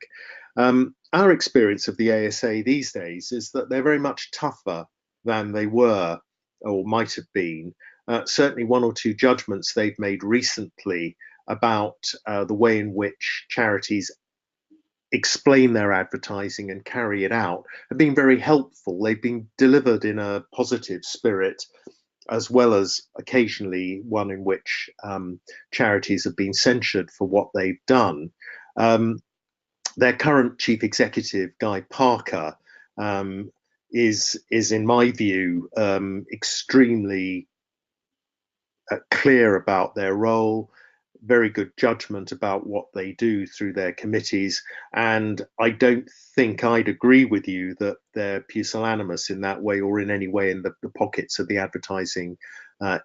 our experience of the ASA these days is that they're very much tougher than they were or might have been. Certainly one or two judgments they've made recently about the way in which charities explain their advertising and carry it out have been very helpful. They've been delivered in a positive spirit, as well as occasionally one in which charities have been censured for what they've done. Their current chief executive, Guy Parker, is in my view extremely clear about their role, very good judgment about what they do through their committees, and I don't think I'd agree with you that they're pusillanimous in that way or in any way in the pockets of the advertising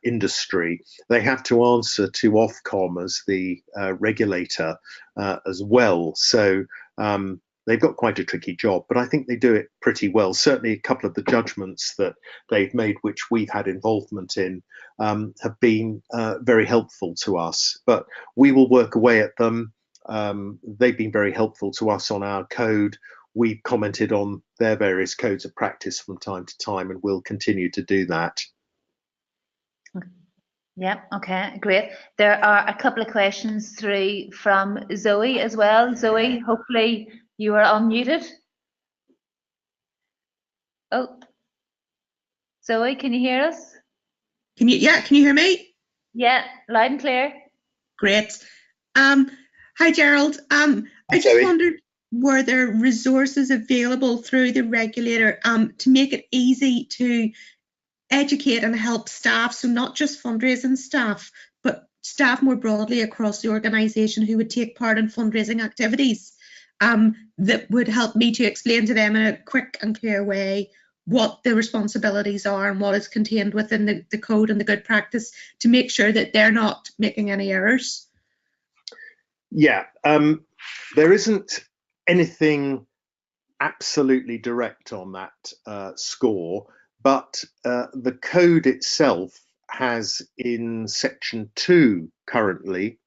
industry. They have to answer to Ofcom as the regulator as well, so they've got quite a tricky job, but I think they do it pretty well. Certainly a couple of the judgments that they've made, which we've had involvement in, have been very helpful to us, but we will work away at them. They've been very helpful to us on our code. We've commented on their various codes of practice from time to time, and we'll continue to do that. Yeah, okay, great. There are a couple of questions through from Zoe as well. Zoe, hopefully you are unmuted. Oh, Zoe, can you hear us? Can you hear me? Yeah, loud and clear. Great. Hi, Gerald. I just wondered, were there resources available through the regulator to make it easy to educate and help staff, so not just fundraising staff, but staff more broadly across the organisation who would take part in fundraising activities, that would help me to explain to them in a quick and clear way what the responsibilities are and what is contained within the code and the good practice, to make sure that they're not making any errors? Yeah, there isn't anything absolutely direct on that score, but the code itself has in section 2 currently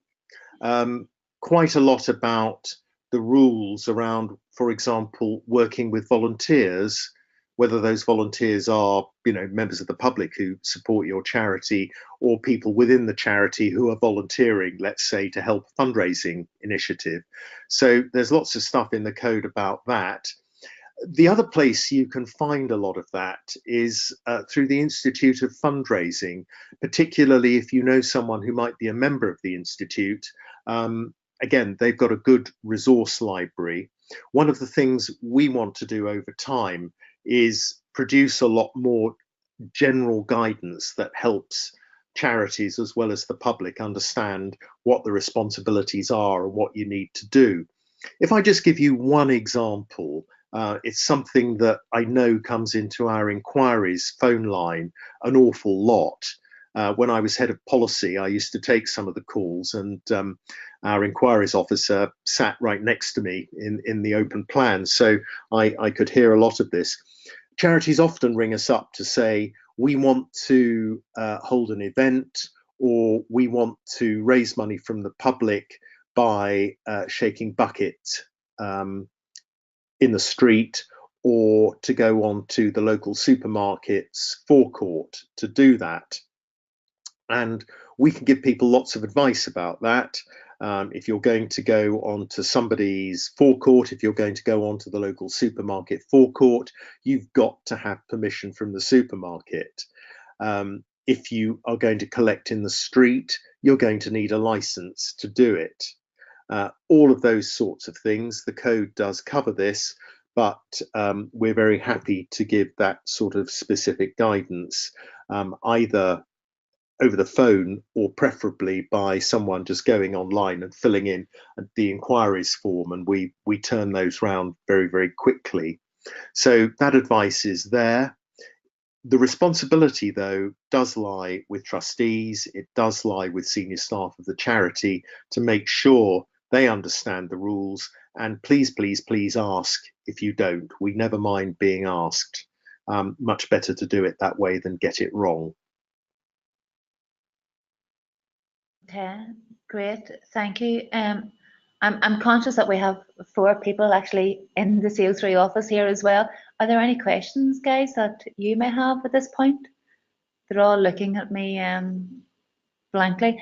quite a lot about the rules around, for example, working with volunteers, whether those volunteers are, you know, members of the public who support your charity, or people within the charity who are volunteering, let's say, to help a fundraising initiative. So there's lots of stuff in the code about that. The other place you can find a lot of that is through the Institute of Fundraising, particularly if you know someone who might be a member of the Institute. Again, they've got a good resource library. One of the things we want to do over time is produce a lot more general guidance that helps charities as well as the public understand what the responsibilities are and what you need to do. If I just give you one example, it's something that I know comes into our inquiries phone line an awful lot. When I was head of policy, I used to take some of the calls, and our inquiries officer sat right next to me in the open plan, so I could hear a lot of this. Charities often ring us up to say, we want to hold an event, or we want to raise money from the public by shaking bucket in the street, or to go on to the local supermarket's forecourt to do that. And we can give people lots of advice about that. If you're going to go onto somebody's forecourt, if you're going to go onto the local supermarket forecourt, you've got to have permission from the supermarket. If you are going to collect in the street, you're going to need a license to do it. All of those sorts of things. The code does cover this, but we're very happy to give that sort of specific guidance, either over the phone or preferably by someone just going online and filling in the inquiries form, and we turn those round very, very quickly. So that advice is there. The responsibility, though, does lie with trustees. It does lie with senior staff of the charity to make sure they understand the rules. And please, please, please ask if you don't. We never mind being asked. Much better to do it that way than get it wrong. Okay, great, thank you. I'm conscious that we have 4 people actually in the CO3 office here as well. Are there any questions, guys, that you may have at this point? They're all looking at me blankly.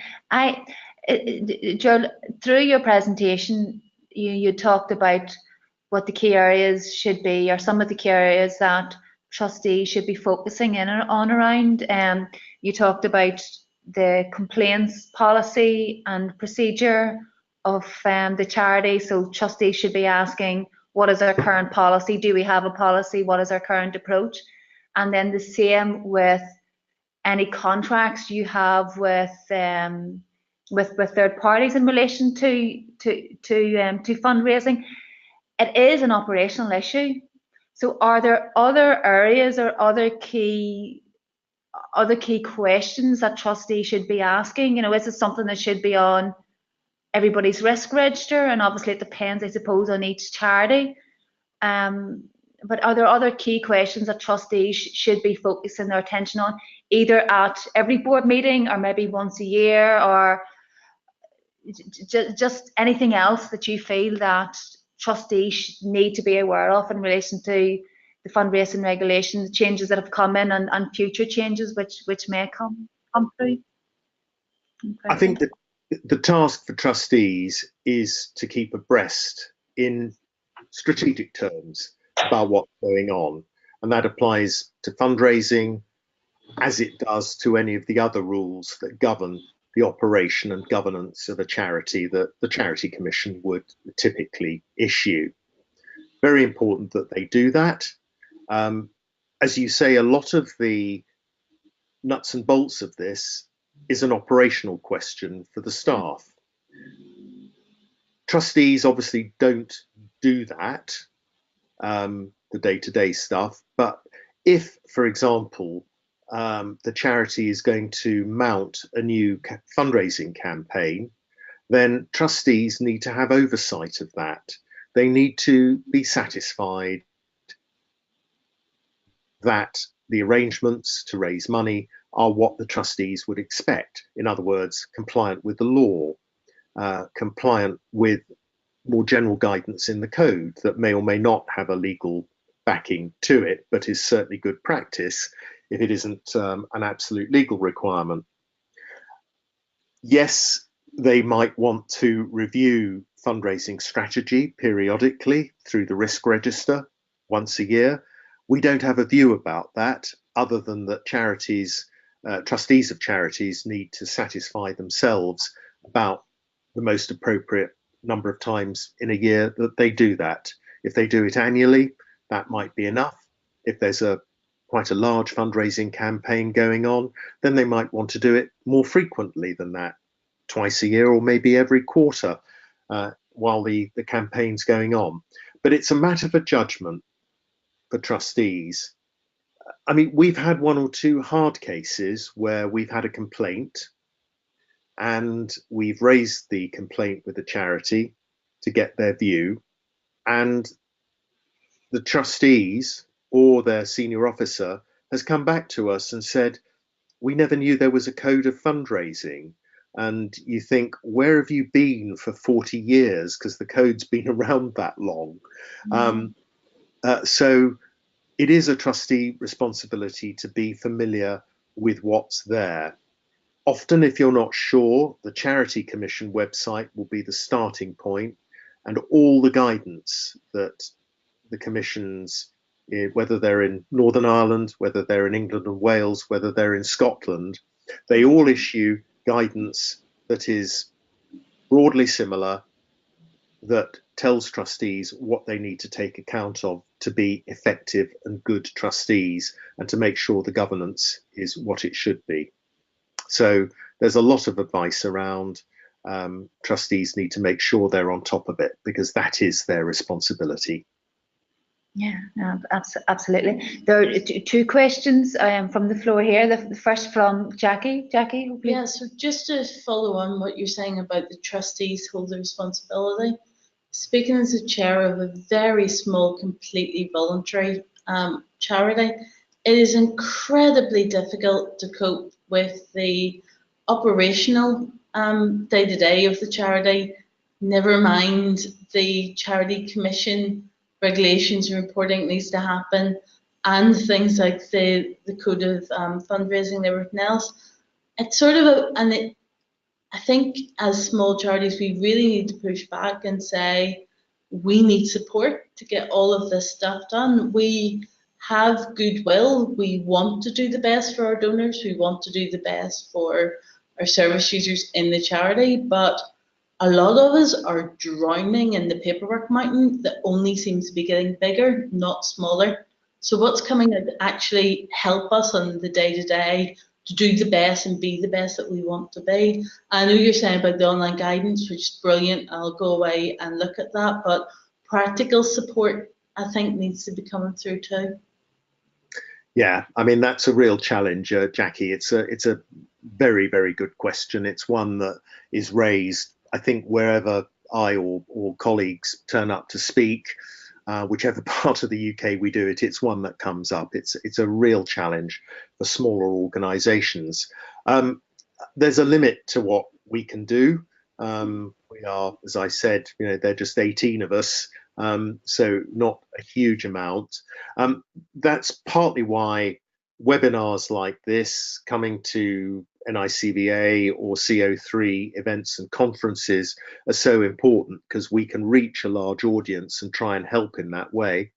Joel, through your presentation, you talked about what the key areas should be, or some of the key areas that trustees should be focusing in on around. You talked about the complaints policy and procedure of the charity. So trustees should be asking, what is our current policy? Do we have a policy? What is our current approach? And then the same with any contracts you have with third parties in relation to fundraising. It is an operational issue. So are there other areas or other key questions that trustees should be asking? You know, is it something that should be on everybody's risk register? And obviously it depends, I suppose, on each charity. But are there other key questions that trustees should be focusing their attention on, either at every board meeting or maybe once a year, or just anything else that you feel that trustees need to be aware of in relation to the fundraising regulation, the changes that have come in, and future changes which may come through? I think that the task for trustees is to keep abreast in strategic terms about what's going on, and that applies to fundraising as it does to any of the other rules that govern the operation and governance of a charity that the Charity Commission would typically issue. Very important that they do that. As you say, a lot of the nuts and bolts of this is an operational question for the staff. Trustees obviously don't do that, the day-to-day stuff, but if, for example, the charity is going to mount a new fundraising campaign, then trustees need to have oversight of that. They need to be satisfied that the arrangements to raise money are what the trustees would expect. In other words, compliant with the law, compliant with more general guidance in the code that may or may not have a legal backing to it, but is certainly good practice if it isn't an absolute legal requirement. Yes, they might want to review fundraising strategy periodically through the risk register once a year. We don't have a view about that, other than that charities, trustees of charities, need to satisfy themselves about the most appropriate number of times in a year that they do that. If they do it annually, that might be enough. If there's quite a large fundraising campaign going on, then they might want to do it more frequently than that, twice a year or maybe every quarter while the campaign's going on. But it's a matter for judgment for trustees. I mean, we've had one or two hard cases where we've had a complaint and we've raised the complaint with the charity to get their view, and the trustees or their senior officer has come back to us and said, we never knew there was a code of fundraising. And you think, where have you been for 40 years? Because the code's been around that long. So it is a trustee responsibility to be familiar with what's there. Often, if you're not sure, the Charity Commission website will be the starting point, and all the guidance that the commissions, whether they're in Northern Ireland, whether they're in England and Wales, whether they're in Scotland, they all issue guidance that is broadly similar, that tells trustees what they need to take account of to be effective and good trustees, and to make sure the governance is what it should be. So there's a lot of advice around trustees need to make sure they're on top of it, because that is their responsibility. Yeah, no, absolutely. There are two questions from the floor here. The first from Jackie. Jackie, hopefully. Yeah, so just to follow on what you're saying about the trustees hold the responsibility, speaking as a chair of a very small, completely voluntary charity, it is incredibly difficult to cope with the operational day-to-day of the charity, never mind the Charity Commission regulations and reporting needs to happen, and things like the code of fundraising and everything else. It's sort of I think as small charities, we really need to push back and say, we need support to get all of this stuff done. We have goodwill. We want to do the best for our donors. We want to do the best for our service users in the charity, but a lot of us are drowning in the paperwork mountain that only seems to be getting bigger, not smaller. So what's coming out to actually help us on the day-to-day to do the best and be the best that we want to be? I know you're saying about the online guidance, which is brilliant. I'll go away and look at that, but practical support, I think, needs to be coming through too. Yeah, I mean, that's a real challenge, Jackie. It's a very, very good question. It's one that is raised, I think, wherever I or colleagues turn up to speak, whichever part of the UK we do it, it's one that comes up. It's a real challenge for smaller organisations. There's a limit to what we can do. We are, as I said, they're just 18 of us, so not a huge amount. That's partly why webinars like this, coming to NICVA or CO3 events and conferences, are so important, because we can reach a large audience and try and help in that way.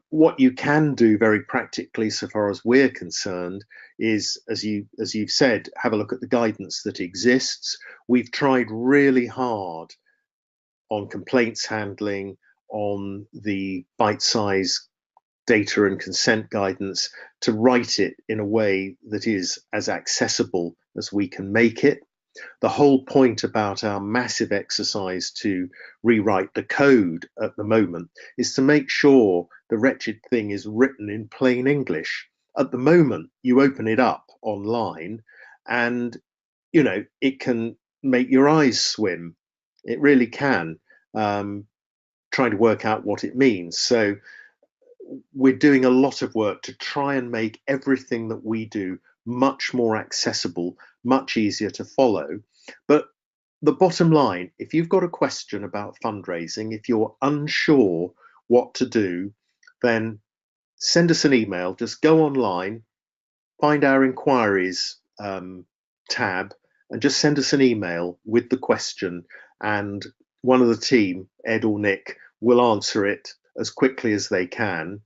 What you can do very practically, so far as we're concerned, is, as you've said, have a look at the guidance that exists. We've tried really hard on complaints handling, on the bite-size data and consent guidance, to write it in a way that is as accessible as we can make it. The whole point about our massive exercise to rewrite the code at the moment is to make sure the wretched thing is written in plain English. At the moment, you open it up online and, you know, it can make your eyes swim. It really can, trying to work out what it means. So we're doing a lot of work to try and make everything that we do much more accessible, much easier to follow. But the bottom line, if you've got a question about fundraising, if you're unsure what to do, then send us an email. Just go online, find our inquiries tab, and just send us an email with the question, and one of the team, Ed or Nick, will answer it as quickly as they can.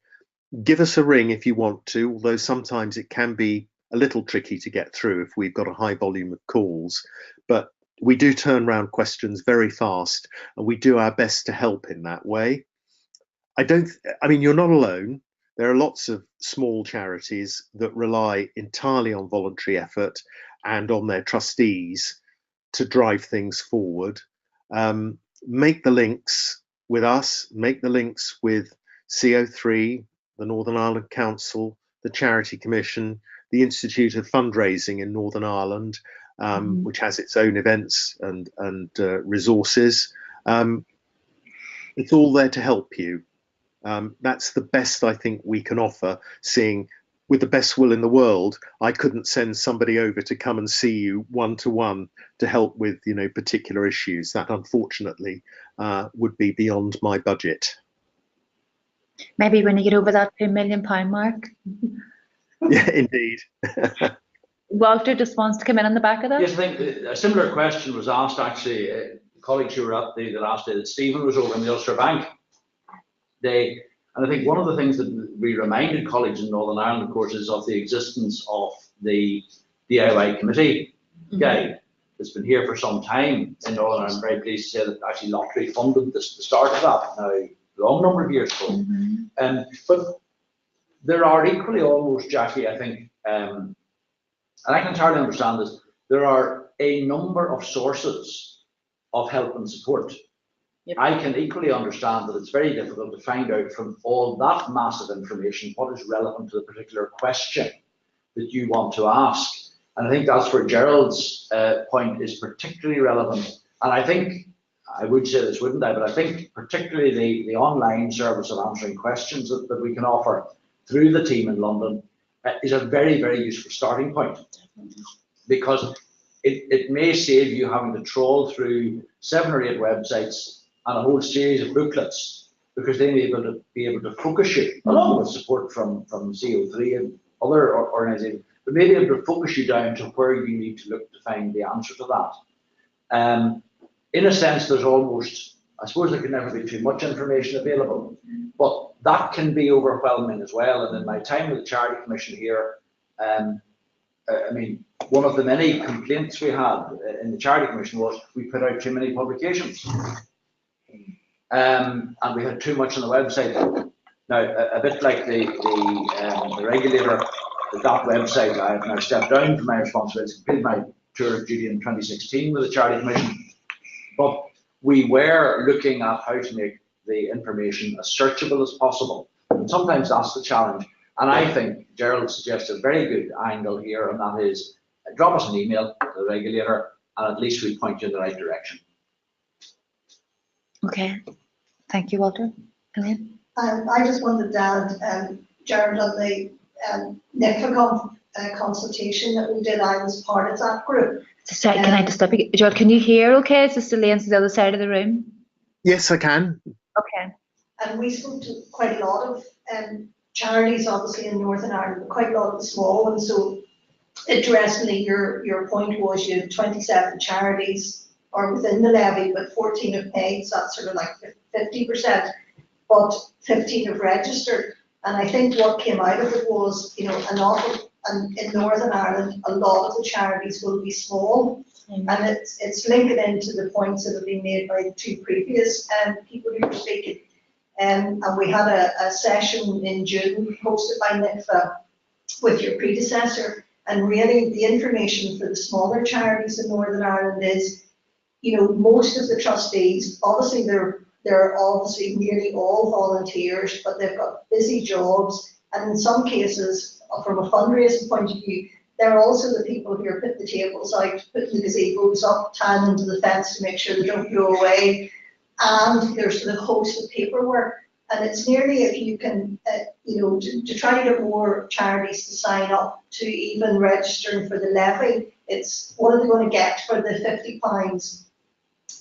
Give us a ring if you want to, although sometimes it can be a little tricky to get through if we've got a high volume of calls, but we do turn around questions very fast, and we do our best to help in that way. I mean, you're not alone. There are lots of small charities that rely entirely on voluntary effort and on their trustees to drive things forward. Make the links with us, make the links with CO3, the Northern Ireland Council, the Charity Commission, the Institute of Fundraising in Northern Ireland, which has its own events and resources. It's all there to help you. That's the best I think we can offer, seeing with the best will in the world, I couldn't send somebody over to come and see you one-to-one to help with, you know, particular issues. That unfortunately would be beyond my budget. Maybe when you get over that £2 million mark. Yeah, indeed. Walter just wants to come in on the back of that. Yes, I think a similar question was asked actually. Colleagues who were up the last day that Stephen was over in the Ulster Bank Day. And I think one of the things that we reminded colleagues in Northern Ireland, of course, is of the existence of the DIY committee guide that's been here for some time in Northern Ireland. I'm very pleased to say that actually Lottery funded the start of that now a long number of years ago. But there are equally almost, Jackie, I think, and I can entirely understand this, there are a number of sources of help and support. Yep. I can equally understand that it's very difficult to find out from all that massive information what is relevant to the particular question that you want to ask. And I think that's where Gerald's point is particularly relevant. And I think, I would say this, wouldn't I, but I think particularly the online service of answering questions that we can offer through the team in London is a very, very useful starting point. Because it may save you having to trawl through 7 or 8 websites and a whole series of booklets, because they may be able to focus you, along with support from CO3 and other organisations, but maybe able to focus you down to where you need to look to find the answer to that. In a sense, there's almost, I suppose there can never be too much information available, but that can be overwhelming as well. And in my time with the Charity Commission here, I mean, one of the many complaints we had in the Charity Commission was we put out too many publications. And we had too much on the website. Now, a bit like the regulator, that website, I have now stepped down from my responsibility, completed my tour of duty in 2016 with the Charity Commission. But we were looking at how to make the information as searchable as possible. And sometimes that's the challenge. And I think Gerald suggests a very good angle here, and that is drop us an email to the regulator, and at least we point you in the right direction. Okay, thank you, Walter. Elaine? I just wanted to add, Gerald, on the NIFA consultation that we did, I was part of that group. Sorry, can I just stop you? Gerald, can you hear okay? It's just Elaine to the other side of the room. Yes, I can. Okay. And we spoke to quite a lot of charities, obviously, in Northern Ireland, but quite a lot of the small ones. So interestingly, your point was you had 27 charities or within the levy, but 14 have paid, so that's sort of like 50%. but 15 have registered. And I think what came out of it was, you know, an awful, and in Northern Ireland, a lot of the charities will be small. And it's linking into the points that have been made by the two previous people who were speaking. And we had a session in June hosted by NICFA with your predecessor. And really the information for the smaller charities in Northern Ireland is, you know, most of the trustees, obviously they're obviously nearly all volunteers, but they've got busy jobs. And in some cases, from a fundraising point of view, they're also the people who are putting the tables out, putting the gazebos up, tying into the fence to make sure they don't blow away. And there's the host of paperwork. And it's nearly, if you can, you know, to try to get more charities to sign up to even registering for the levy, it's what are they going to get for the £50?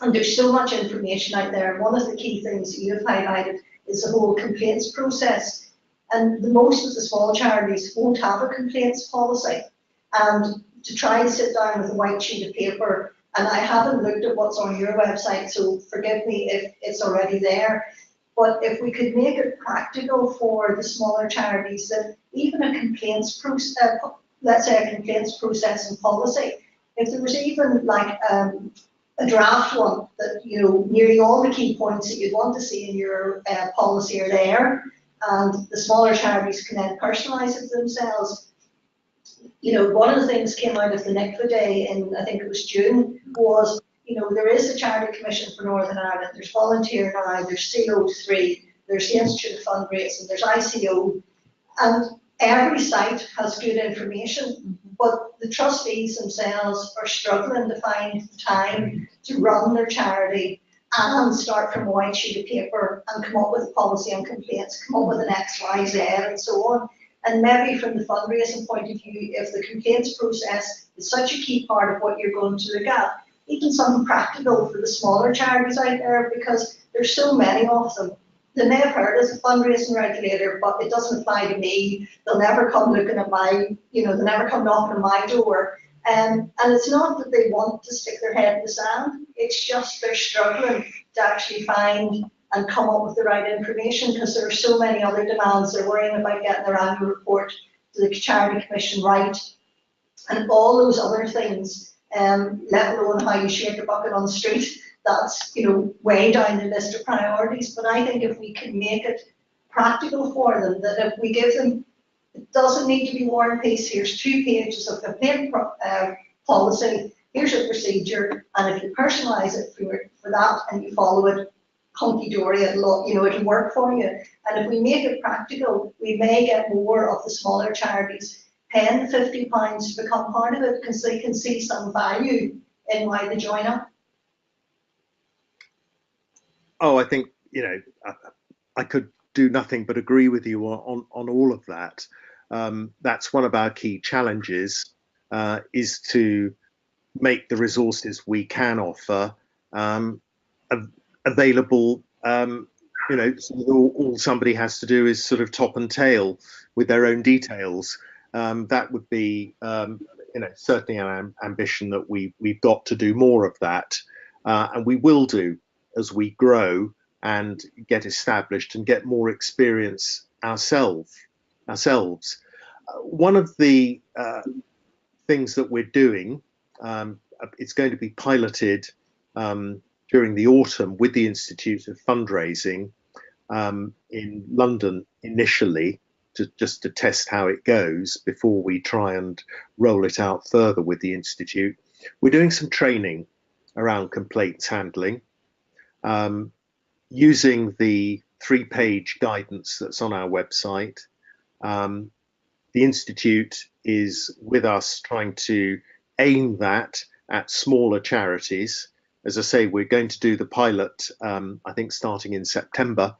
And there's so much information out there. One of the key things that you have highlighted is the whole complaints process. And most of the small charities won't have a complaints policy. And to try and sit down with a white sheet of paper, and I haven't looked at what's on your website, so forgive me if it's already there, but if we could make it practical for the smaller charities that even a complaints process, let's say a complaints process and policy, if there was even like a draft one that, you know, nearly all the key points that you'd want to see in your policy are there, and the smaller charities can then personalise it themselves. You know, one of the things came out of the NICFA day in, I think it was June, was, you know, there is a Charity Commission for Northern Ireland, there's Volunteer Now, there's CO3, there's the Institute of Fundraising, there's ICO, and every site has good information, but the trustees themselves are struggling to find the time to run their charity and start from a white sheet of paper and come up with a policy on complaints, come up with an X, Y, Z, and so on. And maybe from the fundraising point of view, if the complaints process is such a key part of what you're going to look at, even something practical for the smaller charities out there, because there's so many of them. They may have heard as a fundraising regulator, but it doesn't apply to me. They'll never come looking at my, you know, they'll never come knocking on my door. And it's not that they want to stick their head in the sand, it's just they're struggling to actually find and come up with the right information, because there are so many other demands. They're worrying about getting their annual report to the Charity Commission right, and all those other things, let alone how you shake a bucket on the street. That's, you know, way down the list of priorities. But I think if we can make it practical for them, that if we give them, it doesn't need to be War and Peace. Here's 2 pages of complaint policy. Here's a procedure, and if you personalise it for that and you follow it, hunky-dory, it'll, you know, it'll work for you. And if we make it practical, we may get more of the smaller charities paying the £50 to become part of it, because they can see some value in why they join up. Oh, I think, you know, I could do nothing but agree with you on all of that. That's one of our key challenges, is to make the resources we can offer available. You know, so all somebody has to do is sort of top and tail with their own details. That would be, you know, certainly an ambition that we've got to do more of that, and we will do as we grow and get established and get more experience ourselves. One of the things that we're doing, it's going to be piloted during the autumn with the Institute of Fundraising in London initially, just to test how it goes before we try and roll it out further with the Institute. We're doing some training around complaints handling, using the 3-page guidance that's on our website. The Institute is with us trying to aim that at smaller charities. As I say, we're going to do the pilot, I think starting in September,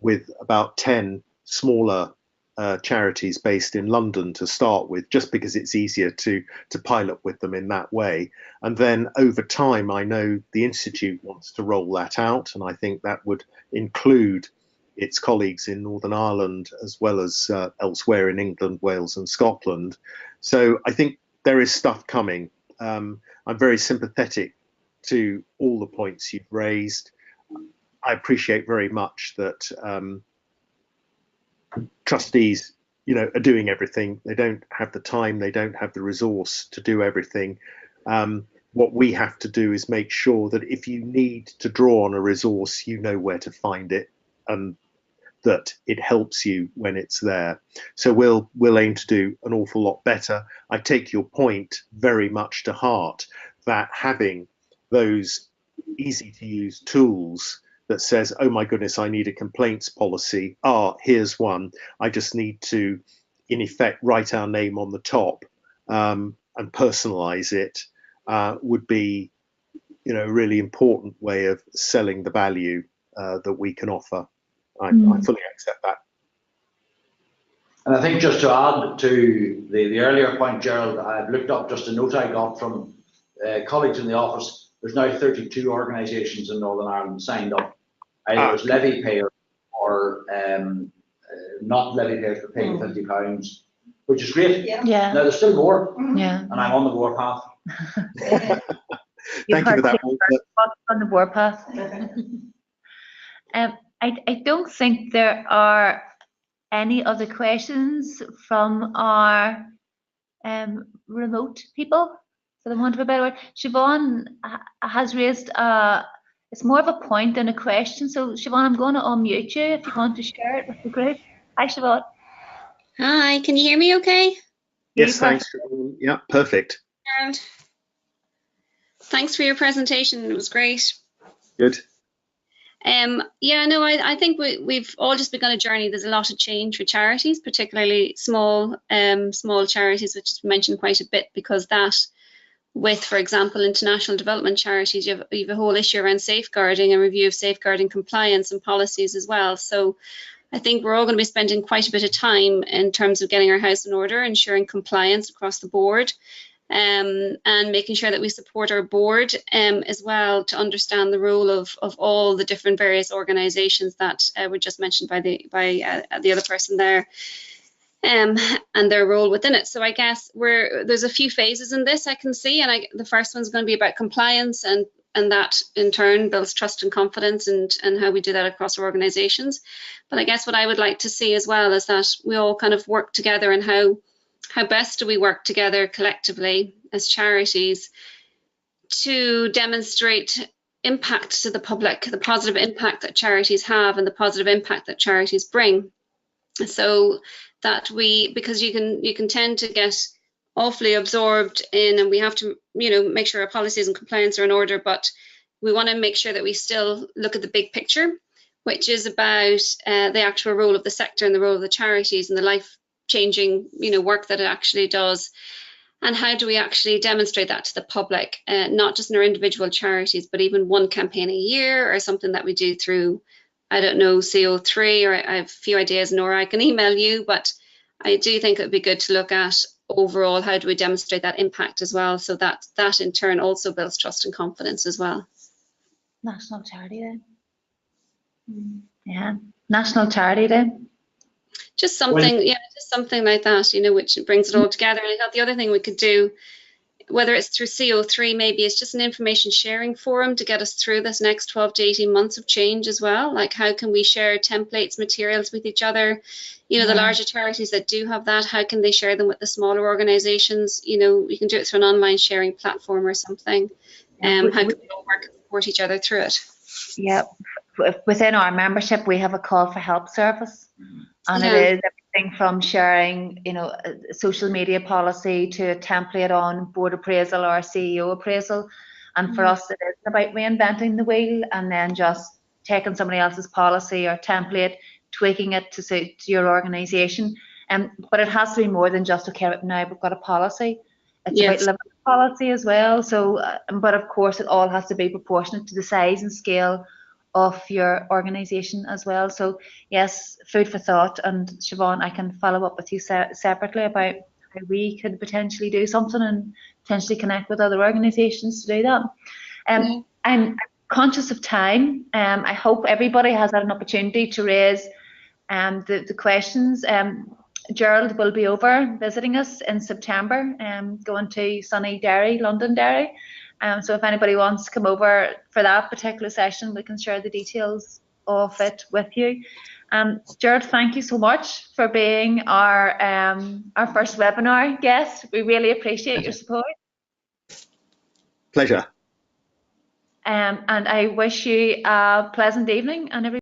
with about 10 smaller charities based in London to start with, just because it's easier to pilot with them in that way. And then over time, I know the Institute wants to roll that out, and I think that would include its colleagues in Northern Ireland as well as elsewhere in England, Wales and Scotland. So I think there is stuff coming. I'm very sympathetic to all the points you've raised. I appreciate very much that trustees, are doing everything. They don't have the time, they don't have the resource to do everything. What we have to do is make sure that if you need to draw on a resource, you know where to find it, and that it helps you when it's there. So we'll aim to do an awful lot better. I take your point very much to heart, that having those easy to use tools that says, oh my goodness, I need a complaints policy. Here's one. I just need to, in effect, write our name on the top and personalize it, would be, a really important way of selling the value that we can offer. I fully accept that. And I think just to add to the earlier point, Gerald, I've looked up just a note I got from colleagues in the office. There's now 32 organisations in Northern Ireland signed up, either as levy payers or not levy payers for paying £50, which is great. Yeah. Now there's still more, Yeah. and I'm on the warpath. Thank you for that. On the warpath. I don't think there are any other questions from our remote people, for the want of a better word. Siobhan has raised it's more of a point than a question. So Siobhan, I'm going to unmute you if you want to share it with the group. Hi, Siobhan. Hi, can you hear me okay? Yes, thanks. Yeah, perfect. And thanks for your presentation. It was great. Good. Yeah, no, I think we've all just begun a journey. There's a lot of change for charities, particularly small charities, which is mentioned quite a bit, because that, with, for example, international development charities, you have a whole issue around safeguarding and review of safeguarding compliance and policies as well. So I think we're all going to be spending quite a bit of time in terms of getting our house in order, ensuring compliance across the board, and making sure that we support our board as well, to understand the role of all the different various organisations that were just mentioned by the other person there, and their role within it. So I guess there's a few phases in this I can see, and the first one's going to be about compliance, and that in turn builds trust and confidence, and how we do that across our organisations. But I guess what I would like to see as well is that we all kind of work together, and how best do we work together collectively as charities to demonstrate impact to the public, the positive impact that charities have and the positive impact that charities bring. So that because you can tend to get awfully absorbed in, and we have to, make sure our policies and compliance are in order, but we want to make sure that we still look at the big picture, which is about the actual role of the sector and the role of the charities and the life-changing, work that it actually does. And how do we actually demonstrate that to the public, not just in our individual charities, but even one campaign a year, or something that we do through, I don't know, CO3, or I have a few ideas, Nora, I can email you, but I do think it would be good to look at overall, how do we demonstrate that impact as well, so that in turn also builds trust and confidence as well. National Charity Day. Yeah, National Charity Day. Just something, just something like that, which brings it all together. And I thought the other thing we could do, whether it's through CO3, maybe it's just an information sharing forum to get us through this next 12 to 18 months of change as well. Like, how can we share templates, materials with each other? The larger charities that do have that, how can they share them with the smaller organisations? We can do it through an online sharing platform or something. How can we all work and support each other through it? Yeah, within our membership, we have a call for help service, and it is everything from sharing, a social media policy to a template on board appraisal or CEO appraisal. And for us, it is about reinventing the wheel and then just taking somebody else's policy or template, tweaking it to suit your organisation. But it has to be more than just, okay, now we've got a policy. It's about living the policy as well. So, but of course, it all has to be proportionate to the size and scale of your organisation as well. So yes, food for thought. And Siobhan, I can follow up with you separately about how we could potentially do something and potentially connect with other organisations to do that. I'm conscious of time. I hope everybody has had an opportunity to raise the questions. Gerald will be over visiting us in September, going to sunny Derry, London Derry. So if anybody wants to come over for that particular session, we can share the details of it with you. Gerald, thank you so much for being our first webinar guest. We really appreciate your support. Pleasure. And I wish you a pleasant evening and every